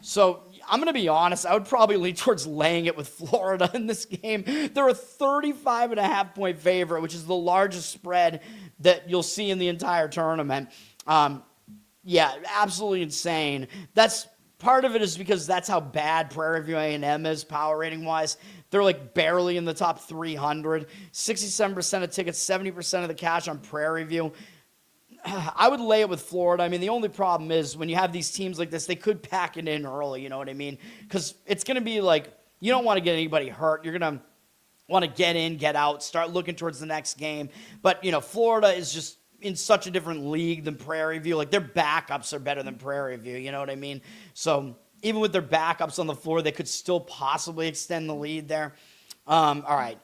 So I'm going to be honest, I would probably lean towards laying it with Florida in this game. They're a 35.5-point favorite, which is the largest spread that you'll see in the entire tournament. Absolutely insane. That's part of it is because that's how bad Prairie View A&M is power rating wise. They're like barely in the top 300. 67% of tickets, 70% of the cash on Prairie View. I would lay it with Florida. I mean, the only problem is when you have these teams like this, they could pack it in early, you know what I mean? Because it's going to be like, you don't want to get anybody hurt. You're going to want to get in, get out, start looking towards the next game. But, Florida is just in such a different league than Prairie View. Like, their backups are better than Prairie View, you know what I mean? So even with their backups on the floor, they could still possibly extend the lead there. All right.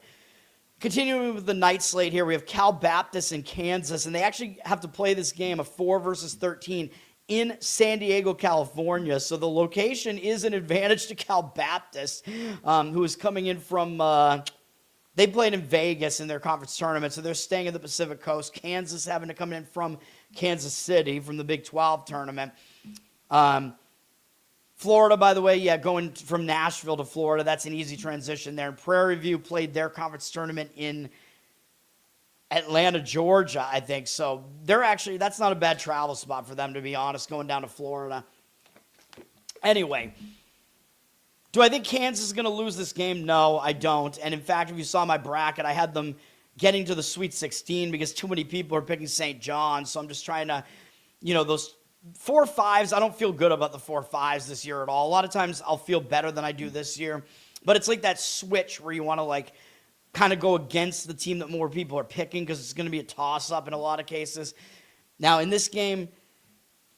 Continuing with the night slate here, we have Cal Baptist and Kansas, and they actually have to play this game, a 4 versus 13, in San Diego, California. So the location is an advantage to Cal Baptist, who is coming in from, they played in Vegas in their conference tournament, so they're staying in the Pacific Coast. Kansas having to come in from Kansas City from the Big 12 tournament. Florida, by the way, going from Nashville to Florida, that's an easy transition there. And Prairie View played their conference tournament in Atlanta, Georgia, I think. So that's not a bad travel spot for them, to be honest, going down to Florida. Anyway, do I think Kansas is going to lose this game? No, I don't. And in fact, if you saw my bracket, I had them getting to the Sweet 16 because too many people are picking St. John's. So I'm just trying to, those 4-5s, I don't feel good about the 4-5s this year at all. A lot of times I'll feel better than I do this year. But it's like that switch where you want to like kind of go against the team that more people are picking because it's going to be a toss-up in a lot of cases. Now, in this game,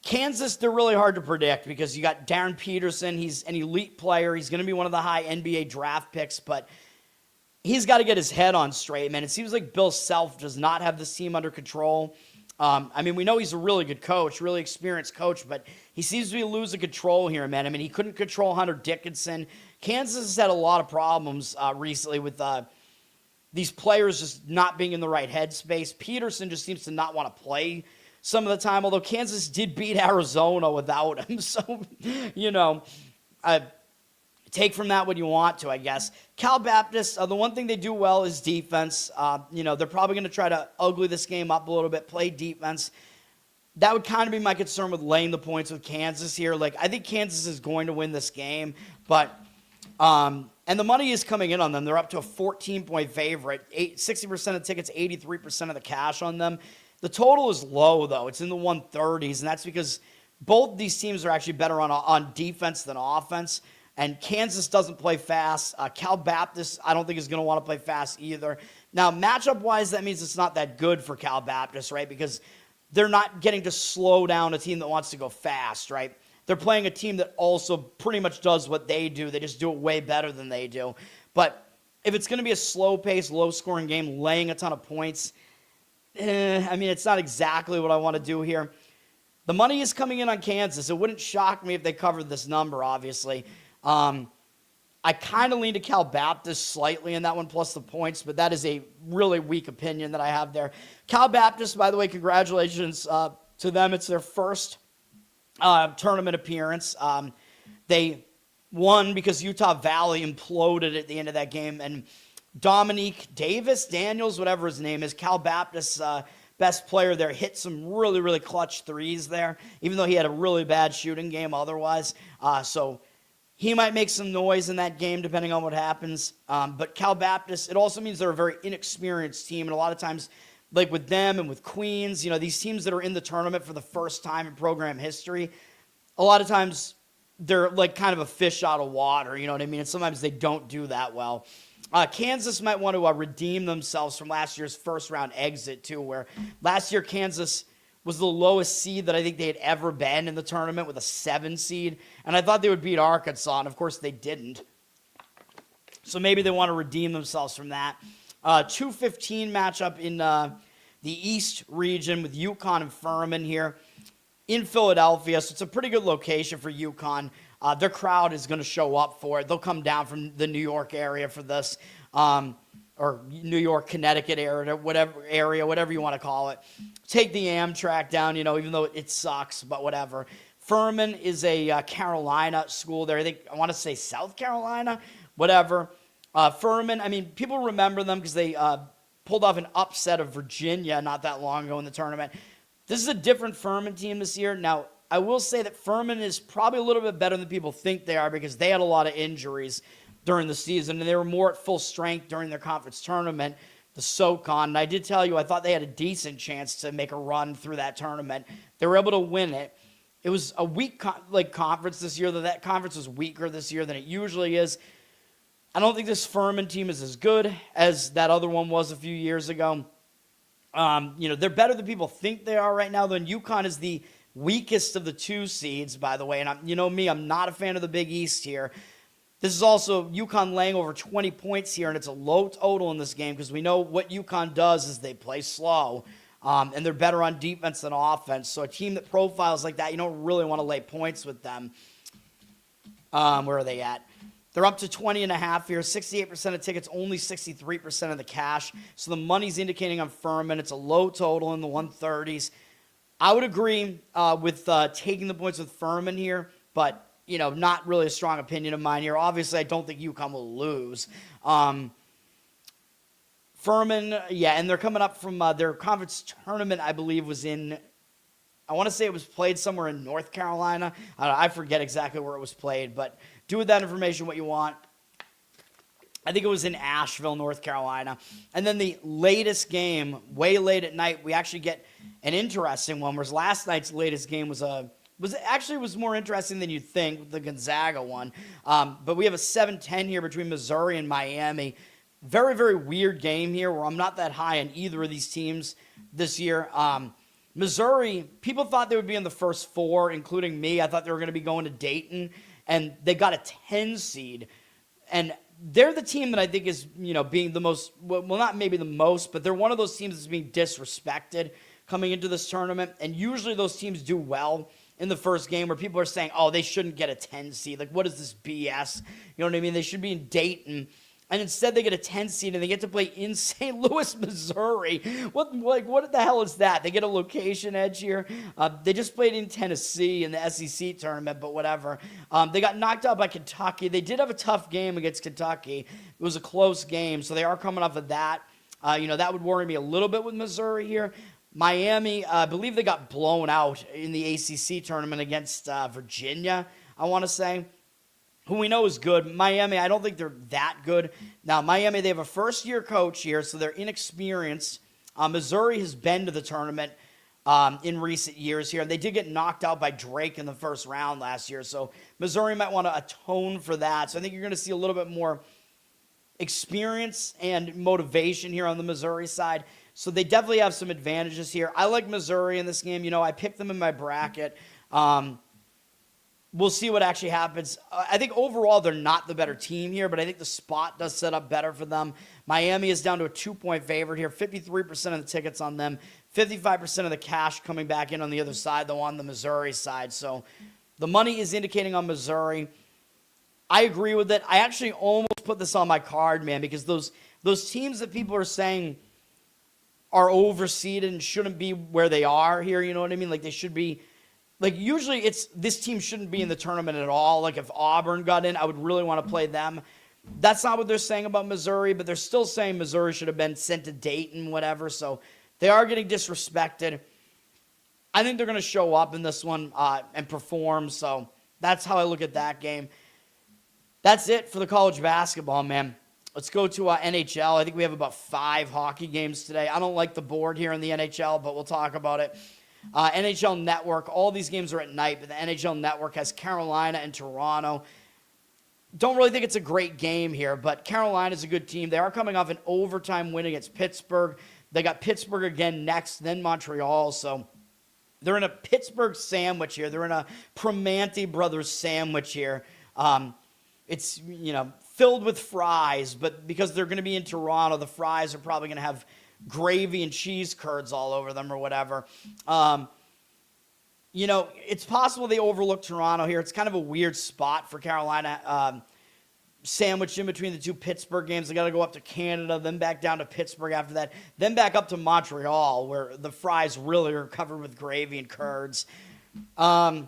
Kansas, they're really hard to predict because you got Darren Peterson. He's an elite player. He's going to be one of the high NBA draft picks, but he's got to get his head on straight, man. It seems like Bill Self does not have this team under control. I mean, we know he's a really good coach, really experienced coach, but he seems to be losing control here, man. I mean, he couldn't control Hunter Dickinson. Kansas has had a lot of problems recently with these players just not being in the right headspace. Peterson just seems to not want to play some of the time, although Kansas did beat Arizona without him. So, you know, take from that what you want to, I guess. Cal Baptist, the one thing they do well is defense. You know, they're probably going to try to ugly this game up a little bit, play defense. That would kind of be my concern with laying the points with Kansas here. Like, I think Kansas is going to win this game, but and the money is coming in on them. They're up to a 14-point favorite. 60% of tickets, 83% of the cash on them. The total is low, though. It's in the 130s, and that's because both these teams are actually better on defense than offense. And Kansas doesn't play fast. Cal Baptist, I don't think, is going to want to play fast either. Now, matchup-wise, that means it's not that good for Cal Baptist, right? Because they're not getting to slow down a team that wants to go fast, right? They're playing a team that also pretty much does what they do. They just do it way better than they do. But if it's going to be a slow-paced, low-scoring game, laying a ton of points, I mean, it's not exactly what I want to do here. The money is coming in on Kansas. It wouldn't shock me if they covered this number, obviously. I kind of lean to Cal Baptist slightly in that one, plus the points, but that is a really weak opinion that I have there. Cal Baptist, by the way, congratulations to them. It's their first tournament appearance. They won because Utah Valley imploded at the end of that game, and Dominique Daniels, whatever his name is, Cal Baptist's best player there, hit some really, really clutch threes there, even though he had a really bad shooting game otherwise. So he might make some noise in that game depending on what happens. But Cal Baptist, it also means they're a very inexperienced team. And a lot of times, like with them and with Queens, you know, these teams that are in the tournament for the first time in program history, a lot of times they're like kind of a fish out of water, you know what I mean? And sometimes they don't do that well. Kansas might want to redeem themselves from last year's first-round exit, too, where last year Kansas was the lowest seed that I think they had ever been in the tournament with a 7 seed. And I thought they would beat Arkansas, and of course they didn't. So maybe they want to redeem themselves from that. 2-15 matchup in the East region with UConn and Furman here in Philadelphia. So it's a pretty good location for UConn. Their crowd is going to show up for it. They'll come down from the New York area for this, or New York, Connecticut area, whatever you want to call it. Take the Amtrak down, you know, even though it sucks, but whatever. Furman is a Carolina school there. I want to say South Carolina, whatever. Furman, I mean, people remember them because they pulled off an upset of Virginia not that long ago in the tournament. This is a different Furman team this year. Now, I will say that Furman is probably a little bit better than people think they are because they had a lot of injuries during the season, and they were more at full strength during their conference tournament, the SoCon. And I did tell you, I thought they had a decent chance to make a run through that tournament. They were able to win it. It was a weak conference this year, though that conference was weaker this year than it usually is. I don't think this Furman team is as good as that other one was a few years ago. You know, they're better than people think they are right now, though. And UConn is the weakest of the 2 seeds, by the way. And you know me, I'm not a fan of the Big East here. This is also UConn laying over 20 points here, and it's a low total in this game because we know what UConn does is they play slow, and they're better on defense than offense. So a team that profiles like that, you don't really want to lay points with them. Where are they at? They're up to 20.5 here, 68% of tickets, only 63% of the cash. So the money's indicating on Furman. It's a low total in the 130s. I would agree with taking the points with Furman here, but, you know, not really a strong opinion of mine here. Obviously, I don't think UConn will lose. Furman, yeah, and they're coming up from their conference tournament, I believe, was in, I want to say it was played somewhere in North Carolina. I forget exactly where it was played, but do with that information what you want. I think it was in Asheville, North Carolina. And then the latest game, way late at night, we actually get an interesting one, whereas last night's latest game was more interesting than you'd think, the Gonzaga one. But we have a 7-10 here between Missouri and Miami. Very, very weird game here where I'm not that high on either of these teams this year. Missouri, people thought they would be in the first four, including me. I thought they were going to be going to Dayton, and they got a 10 seed. And they're the team that I think is, being the most, well, not maybe the most, but they're one of those teams that's being disrespected coming into this tournament. And usually those teams do well in the first game where people are saying, oh, they shouldn't get a 10 seed. Like, what is this BS? You know what I mean? They should be in Dayton. And instead they get a 10 seed and they get to play in St. Louis, Missouri. What the hell is that? They get a location edge here. They just played in Tennessee in the SEC tournament, but whatever. They got knocked out by Kentucky. They did have a tough game against Kentucky. It was a close game, so they are coming off of that. That would worry me a little bit with Missouri here. Miami, I believe they got blown out in the ACC tournament against Virginia, I want to say, who we know is good. Miami, I don't think they're that good. Now, Miami, they have a first-year coach here, so they're inexperienced. Missouri has been to the tournament in recent years here. They did get knocked out by Drake in the first round last year, so Missouri might want to atone for that. So I think you're going to see a little bit more experience and motivation here on the Missouri side. So they definitely have some advantages here. I like Missouri in this game. I picked them in my bracket. We'll see what actually happens. I think overall they're not the better team here, but I think the spot does set up better for them. Miami is down to a 2-point favorite here. 53% of the tickets on them. 55% of the cash coming back in on the other side, though, on the Missouri side. So the money is indicating on Missouri. I agree with it. I actually almost put this on my card, man, because those teams that people are saying are overseeded and shouldn't be where they are here, you know what I mean? Like, they should be. Like, usually it's this team shouldn't be in the tournament at all. Like, if Auburn got in, I would really want to play them. That's not what they're saying about Missouri, but they're still saying Missouri should have been sent to Dayton, whatever. So they are getting disrespected. I think they're going to show up in this one and perform. So that's how I look at that game. That's it for the college basketball, man. Let's go to NHL. I think we have about 5 hockey games today. I don't like the board here in the NHL, but we'll talk about it. NHL Network, all these games are at night, but the NHL Network has Carolina and Toronto. Don't really think it's a great game here, but Carolina's a good team. They are coming off an overtime win against Pittsburgh. They got Pittsburgh again next, then Montreal, so they're in a Pittsburgh sandwich here. They're in a Primanti Brothers sandwich here. It's, filled with fries, but because they're going to be in Toronto, the fries are probably going to have gravy and cheese curds all over them or whatever. It's possible they overlook Toronto here. It's kind of a weird spot for Carolina, sandwiched in between the two Pittsburgh games. They got to go up to Canada, then back down to Pittsburgh after that, then back up to Montreal, where the fries really are covered with gravy and curds. I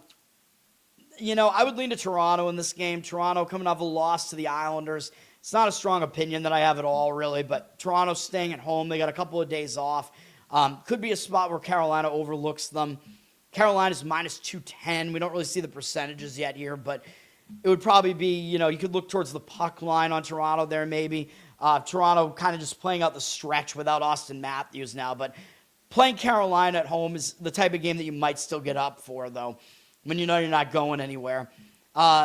would lean to Toronto in this game. Toronto coming off a loss to the Islanders. It's not a strong opinion that I have at all, really, but Toronto's staying at home. They got a couple of days off. Could be a spot where Carolina overlooks them. Carolina's minus 210. We don't really see the percentages yet here, but it would probably be, you could look towards the puck line on Toronto there maybe. Toronto kind of just playing out the stretch without Austin Matthews now, but playing Carolina at home is the type of game that you might still get up for, though, when you know you're not going anywhere.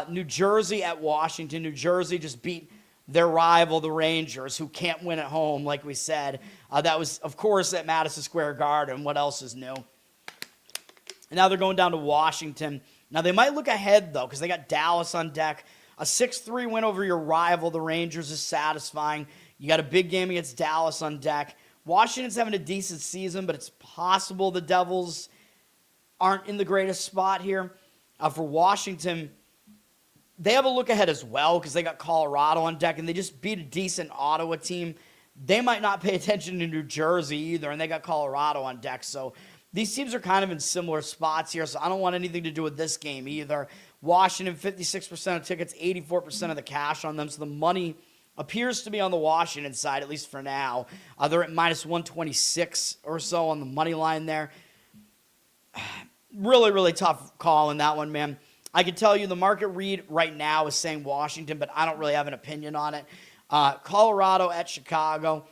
New Jersey at Washington. New Jersey just beat their rival, the Rangers, who can't win at home, like we said. That was, of course, at Madison Square Garden. What else is new? And now they're going down to Washington. Now, they might look ahead, though, because they got Dallas on deck. A 6-3 win over your rival, the Rangers, is satisfying. You got a big game against Dallas on deck. Washington's having a decent season, but it's possible the Devils aren't in the greatest spot here. For Washington, they have a look ahead as well because they got Colorado on deck, and they just beat a decent Ottawa team. They might not pay attention to New Jersey either, and they got Colorado on deck. So these teams are kind of in similar spots here, so I don't want anything to do with this game either. Washington, 56% of tickets, 84% of the cash on them, so the money appears to be on the Washington side, at least for now. They're at minus 126 or so on the money line there. Really, really tough call in that one, man. I can tell you the market read right now is saying Washington, but I don't really have an opinion on it. Colorado at Chicago.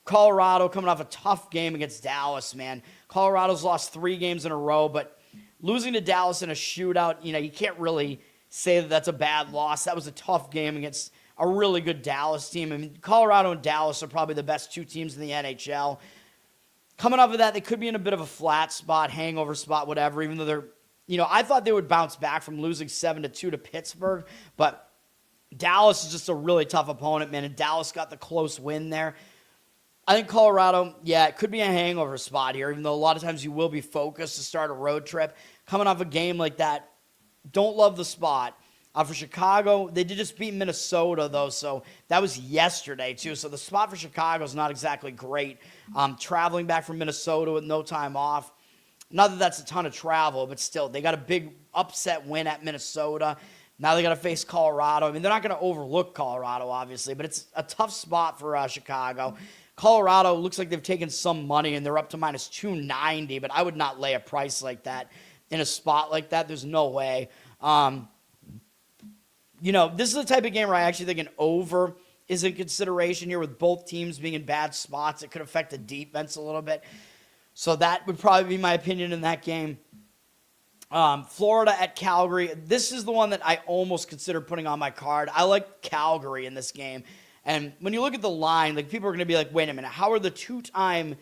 Colorado coming off a tough game against Dallas, man. Colorado's lost 3 games in a row, but losing to Dallas in a shootout, you can't really say that that's a bad loss. That was a tough game against a really good Dallas team. I mean, Colorado and Dallas are probably the best 2 teams in the NHL. Coming off of that, they could be in a bit of a flat spot, hangover spot, whatever, even though they're, I thought they would bounce back from losing 7-2 to Pittsburgh, but Dallas is just a really tough opponent, man, and Dallas got the close win there. I think Colorado, it could be a hangover spot here, even though a lot of times you will be focused to start a road trip. Coming off a game like that, don't love the spot. For Chicago, they did just beat Minnesota, though, so that was yesterday, too. So the spot for Chicago is not exactly great. Traveling back from Minnesota with no time off. Not that that's a ton of travel, but still, they got a big upset win at Minnesota. Now they got to face Colorado. I mean, they're not going to overlook Colorado, obviously, but it's a tough spot for Chicago. Colorado looks like they've taken some money, and they're up to minus 290, but I would not lay a price like that in a spot like that. There's no way. This is the type of game where I actually think an over is in consideration here with both teams being in bad spots. It could affect the defense a little bit. So that would probably be my opinion in that game. Florida at Calgary. This is the one that I almost considered putting on my card. I like Calgary in this game. And when you look at the line, people are going to be like, wait a minute, how are the 2-time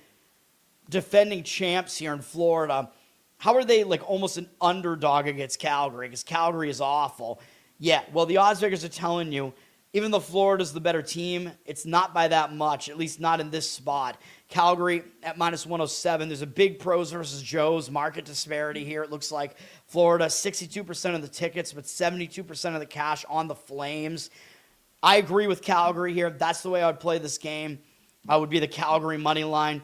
defending champs here in Florida, how are they almost an underdog against Calgary? Because Calgary is awful. Yeah, well, the odds makers are telling you, even though Florida's the better team, it's not by that much, at least not in this spot. Calgary at minus 107. There's a big pros versus Joes market disparity here. It looks like Florida, 62% of the tickets, but 72% of the cash on the Flames. I agree with Calgary here. That's the way I would play this game. I would be the Calgary money line.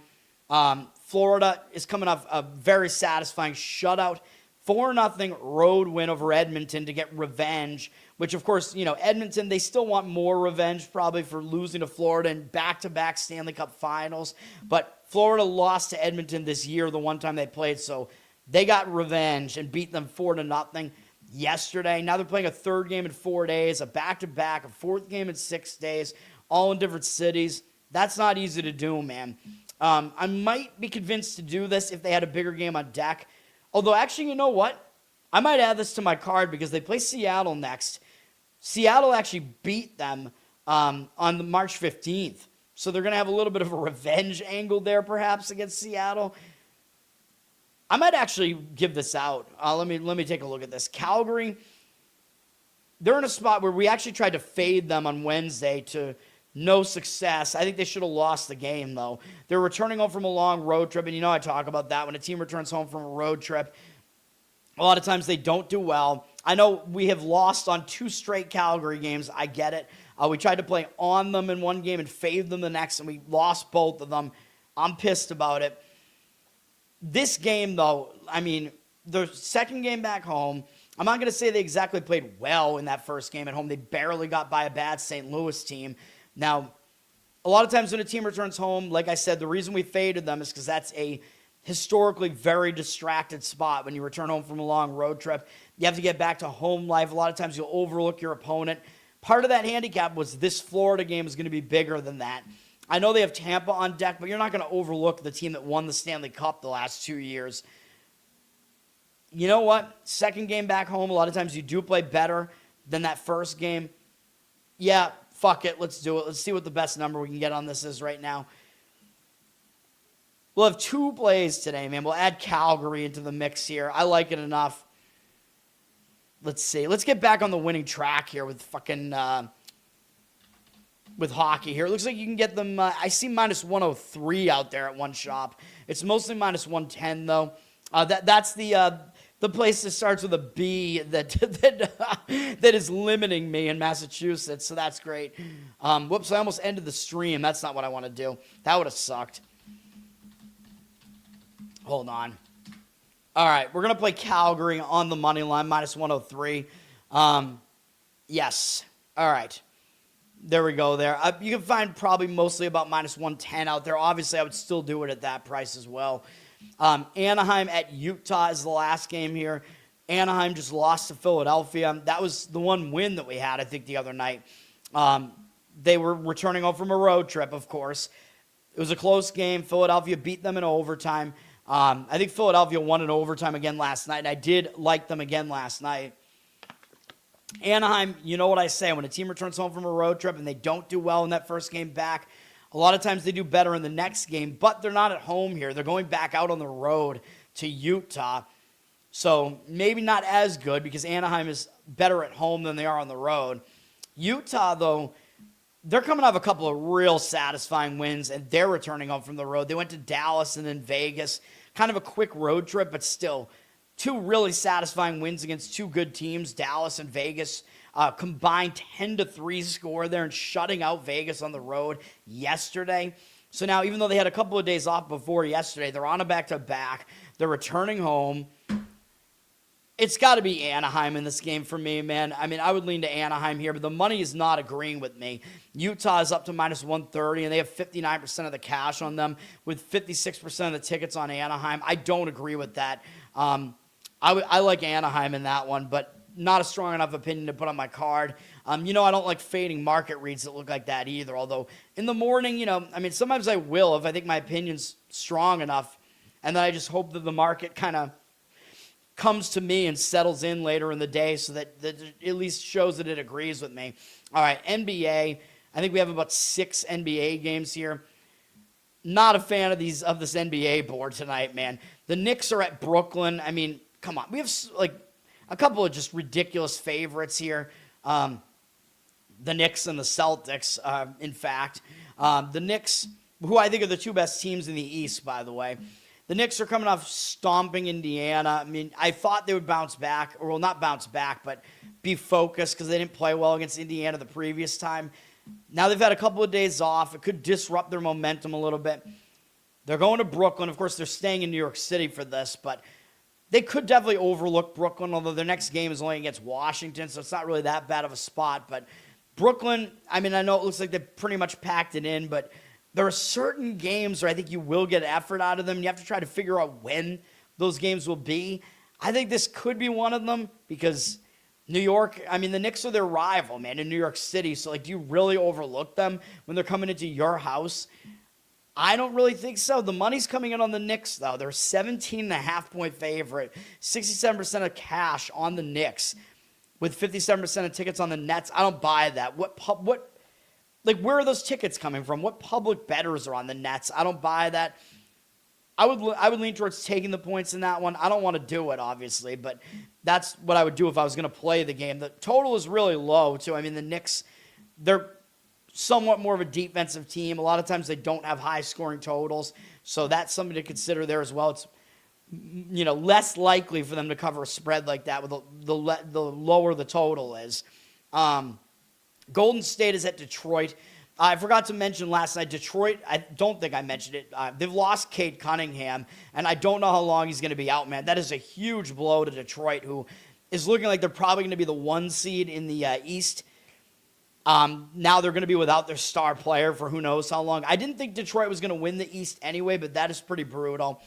Florida is coming off a very satisfying shutout, 4-0 road win over Edmonton to get revenge, which, of course, Edmonton, they still want more revenge probably for losing to Florida in back-to-back Stanley Cup finals. But Florida lost to Edmonton this year, the one time they played, so they got revenge and beat them 4-0 yesterday. Now they're playing a 3rd game in 4 days, a back-to-back, a 4th game in 6 days, all in different cities. That's not easy to do, man. I might be convinced to do this if they had a bigger game on deck. Although, actually, you know what? I might add this to my card because they play Seattle next. Seattle actually beat them on the March 15th. So they're going to have a little bit of a revenge angle there, perhaps, against Seattle. I might actually give this out. Let me take a look at this. Calgary, they're in a spot where we actually tried to fade them on Wednesday to no success. I think they should have lost the game, though. They're returning home from a long road trip, and I talk about that. When a team returns home from a road trip, a lot of times they don't do well. I know we have lost on 2 straight Calgary games. I get it. We tried to play on them in one game and fade them the next, and we lost both of them. I'm pissed about it. This game, though, I mean, the second game back home, I'm not going to say they exactly played well in that first game at home. They barely got by a bad St. Louis team. Now, a lot of times when a team returns home, like I said, the reason we faded them is because that's a historically very distracted spot when you return home from a long road trip. You have to get back to home life. A lot of times you'll overlook your opponent. Part of that handicap was this Florida game is going to be bigger than that. I know they have Tampa on deck, but you're not going to overlook the team that won the Stanley Cup the last 2 years. You know what? Second game back home, a lot of times you do play better than that first game. Yeah, fuck it. Let's do it. Let's see what the best number we can get on this is right now. We'll have 2 plays today, man. We'll add Calgary into the mix here. I like it enough. Let's see. Let's get back on the winning track here with with hockey here. It looks like you can get them. I see minus 103 out there at one shop. It's mostly minus 110 though. That's the place that starts with a B that is limiting me in Massachusetts. So that's great. Whoops! I almost ended the stream. That's not what I want to do. That would have sucked. Hold on. All right, we're gonna play Calgary on the money line, minus 103. Yes. All right. There we go there. You can find probably mostly about minus 110 out there. Obviously, I would still do it at that price as well. Anaheim at Utah is the last game here. Anaheim just lost to Philadelphia. That was the one win that we had, I think, the other night. They were returning home from a road trip, of course. It was a close game. Philadelphia beat them in overtime. I think Philadelphia won in overtime again last night, and I did like them again last night. Anaheim, you know what I say. When a team returns home from a road trip and they don't do well in that first game back, a lot of times they do better in the next game, but they're not at home here. They're going back out on the road to Utah. So maybe not as good because Anaheim is better at home than they are on the road. Utah, though, they're coming off a couple of real satisfying wins, and they're returning home from the road. They went to Dallas and then Vegas. Kind of a quick road trip, but still two really satisfying wins against two good teams, Dallas and Vegas. Combined 10-3 score there and shutting out Vegas on the road yesterday. So now, even though they had a couple of days off before yesterday, they're on a back-to-back. They're returning home. It's got to be Anaheim in this game for me, man. I mean, I would lean to Anaheim here, but the money is not agreeing with me. Utah is up to -130, and they have 59% of the cash on them with 56% of the tickets on Anaheim. I don't agree with that. I like Anaheim in that one, but not a strong enough opinion to put on my card. I don't like fading market reads that look like that either, although in the morning, sometimes I will if I think my opinion's strong enough, and then I just hope that the market kind of comes to me and settles in later in the day so that it at least shows that it agrees with me. All right, NBA. I think we have about 6 NBA games here. Not a fan of this NBA board tonight, man. The Knicks are at Brooklyn. I mean, come on. We have a couple of just ridiculous favorites here. The Knicks and the Celtics, in fact. The Knicks, who I think are the two best teams in the East, by the way. The Knicks are coming off stomping Indiana. I mean, I thought they would bounce back, or well, not bounce back, but be focused because they didn't play well against Indiana the previous time. Now they've had a couple of days off. It could disrupt their momentum a little bit. They're going to Brooklyn. Of course, they're staying in New York City for this, but they could definitely overlook Brooklyn, although their next game is only against Washington, so it's not really that bad of a spot. But Brooklyn, I mean, I know it looks like they pretty much packed it in, but there are certain games where I think you will get effort out of them. You have to try to figure out when those games will be. I think this could be one of them because New York, I mean, the Knicks are their rival, man, in New York City. So, do you really overlook them when they're coming into your house? I don't really think so. The money's coming in on the Knicks, though. They're 17.5-point favorite, 67% of cash on the Knicks with 57% of tickets on the Nets. I don't buy that. Where are those tickets coming from? What public bettors are on the Nets? I don't buy that. I would lean towards taking the points in that one. I don't want to do it, obviously, but that's what I would do if I was going to play the game. The total is really low, too. I mean, the Knicks, they're somewhat more of a defensive team. A lot of times they don't have high-scoring totals, so that's something to consider there as well. It's less likely for them to cover a spread like that with the lower the total is. Golden State is at Detroit. I forgot to mention last night, Detroit, I don't think I mentioned it. They've lost Cade Cunningham, and I don't know how long he's going to be out, man. That is a huge blow to Detroit, who is looking like they're probably going to be the 1 seed in the East. Now they're going to be without their star player for who knows how long. I didn't think Detroit was going to win the East anyway, but that is pretty brutal.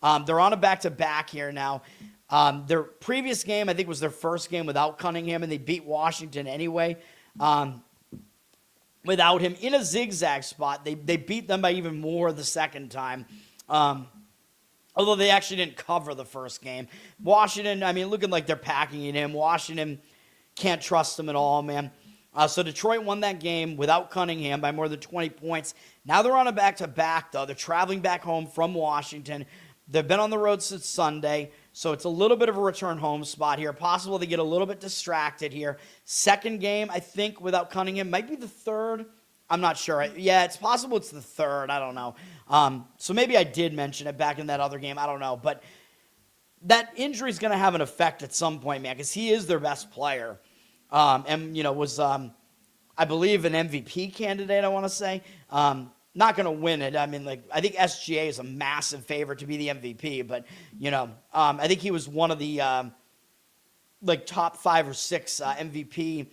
They're on a back-to-back here now. Their previous game, I think, was their first game without Cunningham, and they beat Washington anyway. Without him in a zigzag spot. They beat them by even more the second time. Although they actually didn't cover the first game. Washington, I mean, looking like they're packing it in. Washington can't trust them at all, man. So Detroit won that game without Cunningham by more than 20 points. Now they're on a back-to-back, though. They're traveling back home from Washington. They've been on the road since Sunday, so it's a little bit of a return home spot here. Possible they get a little bit distracted here. Second game, I think, without Cunningham. Might be the third. I'm not sure. Yeah, it's possible it's the third. I don't know. So maybe I did mention it back in that other game. I don't know. But that injury is going to have an effect at some point, man, because he is their best player. Was, I believe, an MVP candidate, I want to say. Not going to win it. I mean, I think SGA is a massive favorite to be the MVP, but, I think he was one of the, top 5 or 6 MVP,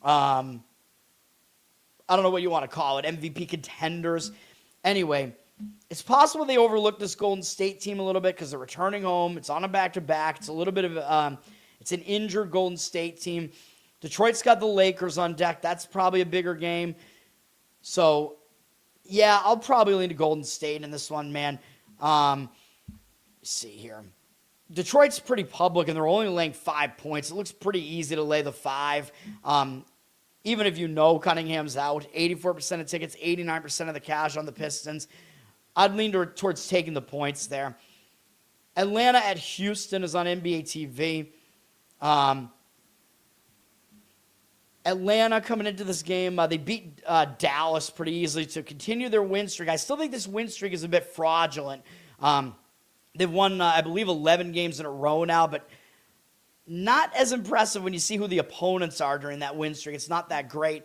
I don't know what you want to call it, MVP contenders. Anyway, it's possible they overlooked this Golden State team a little bit because they're returning home. It's on a back-to-back. It's a little bit of, it's an injured Golden State team. Detroit's got the Lakers on deck. That's probably a bigger game. So, yeah, I'll probably lean to Golden State in this one, man. Let's see here. Detroit's pretty public, and they're only laying 5 points. It looks pretty easy to lay the 5. Even if you know Cunningham's out, 84% of tickets, 89% of the cash on the Pistons. I'd lean towards taking the points there. Atlanta at Houston is on NBA TV. Atlanta coming into this game, they beat Dallas pretty easily to continue their win streak. I still think this win streak is a bit fraudulent. They've won, I believe, 11 games in a row now, but not as impressive when you see who the opponents are during that win streak. It's not that great.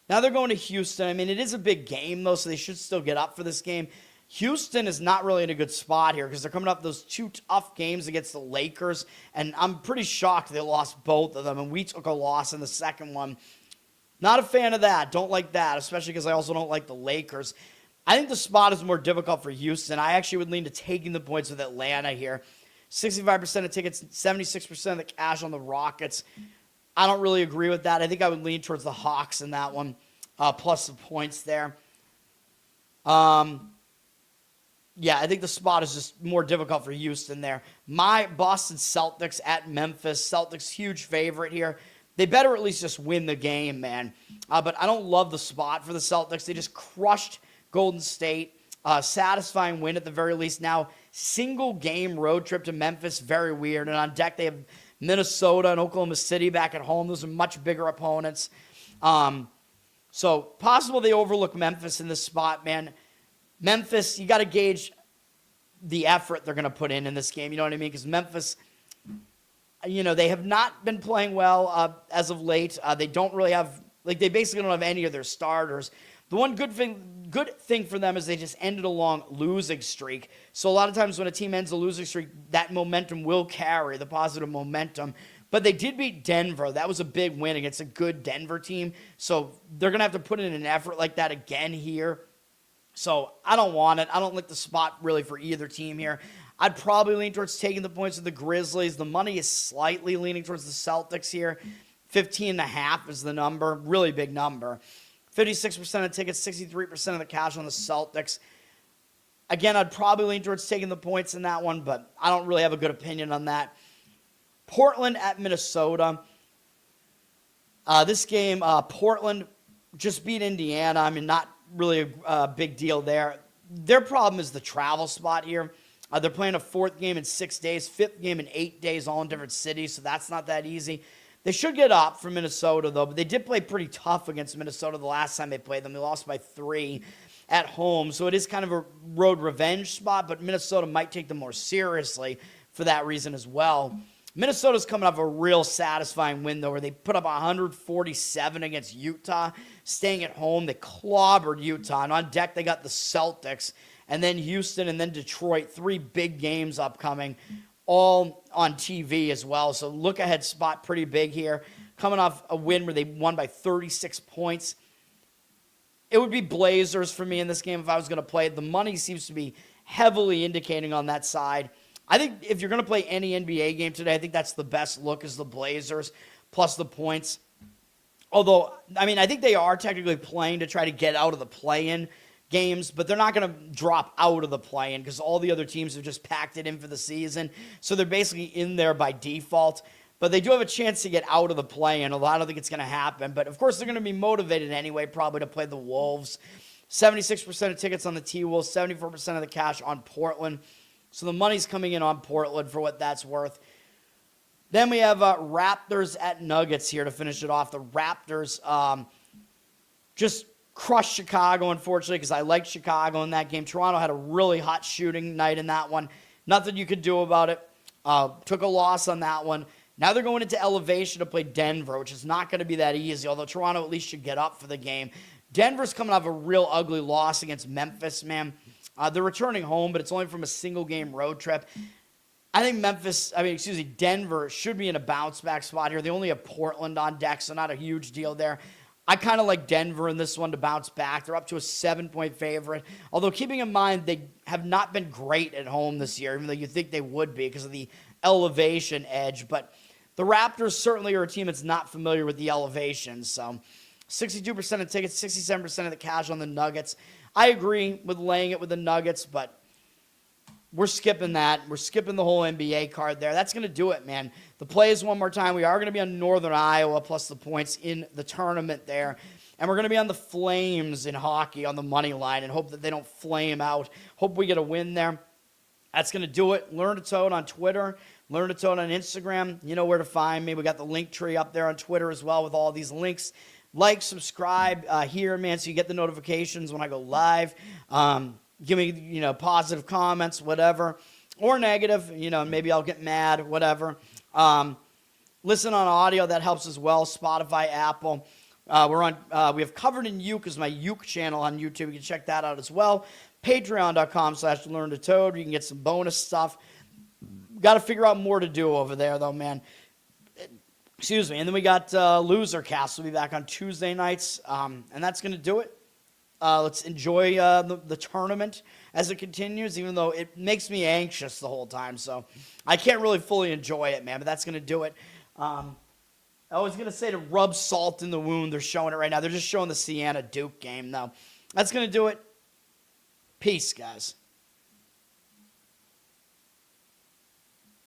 Now they're going to Houston. I mean, it is a big game, though, so they should still get up for this game. Houston is not really in a good spot here because they're coming up those 2 tough games against the Lakers, and I'm pretty shocked they lost both of them, and we took a loss in the second one. Not a fan of that. Don't like that, especially because I also don't like the Lakers. I think the spot is more difficult for Houston. I actually would lean to taking the points with Atlanta here. 65% of tickets, 76% of the cash on the Rockets. I don't really agree with that. I think I would lean towards the Hawks in that one, plus the points there. Yeah, I think the spot is just more difficult for Houston there. My Boston Celtics at Memphis. Celtics, huge favorite here. They better at least just win the game, man. But I don't love the spot for the Celtics. They just crushed Golden State. Satisfying win at the very least. Now, single game road trip to Memphis, very weird. And on deck, they have Minnesota and Oklahoma City back at home. Those are much bigger opponents. So possible they overlook Memphis in this spot, man. Memphis, you got to gauge the effort they're going to put in this game. You know what I mean? Because Memphis, they have not been playing well as of late. They don't really have, they basically don't have any of their starters. The one good thing for them is they just ended a long losing streak. So a lot of times when a team ends a losing streak, that momentum will carry, the positive momentum. But they did beat Denver. That was a big win against a good Denver team. So they're going to have to put in an effort like that again here. So I don't want it. I don't like the spot really for either team here. I'd probably lean towards taking the points of the Grizzlies. The money is slightly leaning towards the Celtics here. 15.5 is the number. Really big number. 56% of tickets, 63% of the cash on the Celtics. Again, I'd probably lean towards taking the points in that one, but I don't really have a good opinion on that. Portland at Minnesota. This game, Portland just beat Indiana. I mean, not really a big deal there. Their problem is the travel spot here. They're playing a 4th game in 6 days, 5th game in 8 days, all in different cities, so that's not that easy. They should get up for Minnesota, though, but they did play pretty tough against Minnesota the last time they played them. They lost by 3 at home, so it is kind of a road revenge spot, but Minnesota might take them more seriously for that reason as well. Minnesota's coming off a real satisfying win, though, where they put up 147 against Utah. Staying at home, they clobbered Utah. And on deck, they got the Celtics, and then Houston, and then Detroit. 3 big games upcoming, all on TV as well. So look-ahead spot pretty big here. Coming off a win where they won by 36 points. It would be Blazers for me in this game if I was going to play it. The money seems to be heavily indicating on that side. I think if you're going to play any NBA game today, I think that's the best look is the Blazers plus the points. Although, I mean, I think they are technically playing to try to get out of the play-in games, but they're not going to drop out of the play-in because all the other teams have just packed it in for the season. So they're basically in there by default. But they do have a chance to get out of the play-in, although I don't think it's going to happen. But, of course, they're going to be motivated anyway probably to play the Wolves. 76% of tickets on the T-Wolves, 74% of the cash on Portland. So the money's coming in on Portland for what that's worth. Then we have Raptors at Nuggets here to finish it off. The Raptors just crushed Chicago, unfortunately, because I liked Chicago in that game. Toronto had a really hot shooting night in that one. Nothing you could do about it. Took a loss on that one. Now they're going into elevation to play Denver, which is not going to be that easy, although Toronto at least should get up for the game. Denver's coming off a real ugly loss against Memphis, man. They're returning home, but it's only from a single-game road trip. I think Denver should be in a bounce-back spot here. They only have Portland on deck, so not a huge deal there. I kind of like Denver in this one to bounce back. They're up to a 7-point favorite, although keeping in mind they have not been great at home this year, even though you think they would be because of the elevation edge. But the Raptors certainly are a team that's not familiar with the elevation, so 62% of tickets, 67% of the cash on the Nuggets. I agree with laying it with the Nuggets, but we're skipping that. We're skipping the whole NBA card there. That's going to do it, man. The plays one more time. We are going to be on Northern Iowa plus the points in the tournament there. And we're going to be on the Flames in hockey on the money line and hope that they don't flame out. Hope we get a win there. That's going to do it. Learn to Toad on Twitter. Learn to Toad on Instagram. You know where to find me. We got the link tree up there on Twitter as well with all these links. Like, subscribe here, man, so you get the notifications when I go live. Give me, positive comments, whatever, or negative, maybe I'll get mad, whatever. Listen on audio, that helps as well. Spotify, Apple. We have Covered in Uke is my Uke channel on YouTube. You can check that out as well. Patreon.com/LearnToToad. You can get some bonus stuff. Got to figure out more to do over there, though, man. Excuse me. And then we got Loser Cast. We'll be back on Tuesday nights, and that's going to do it. Let's enjoy the tournament as it continues, even though it makes me anxious the whole time. So I can't really fully enjoy it, man, but that's going to do it. I was going to say to rub salt in the wound. They're showing it right now. They're just showing the Siena Duke game, though. That's going to do it. Peace, guys.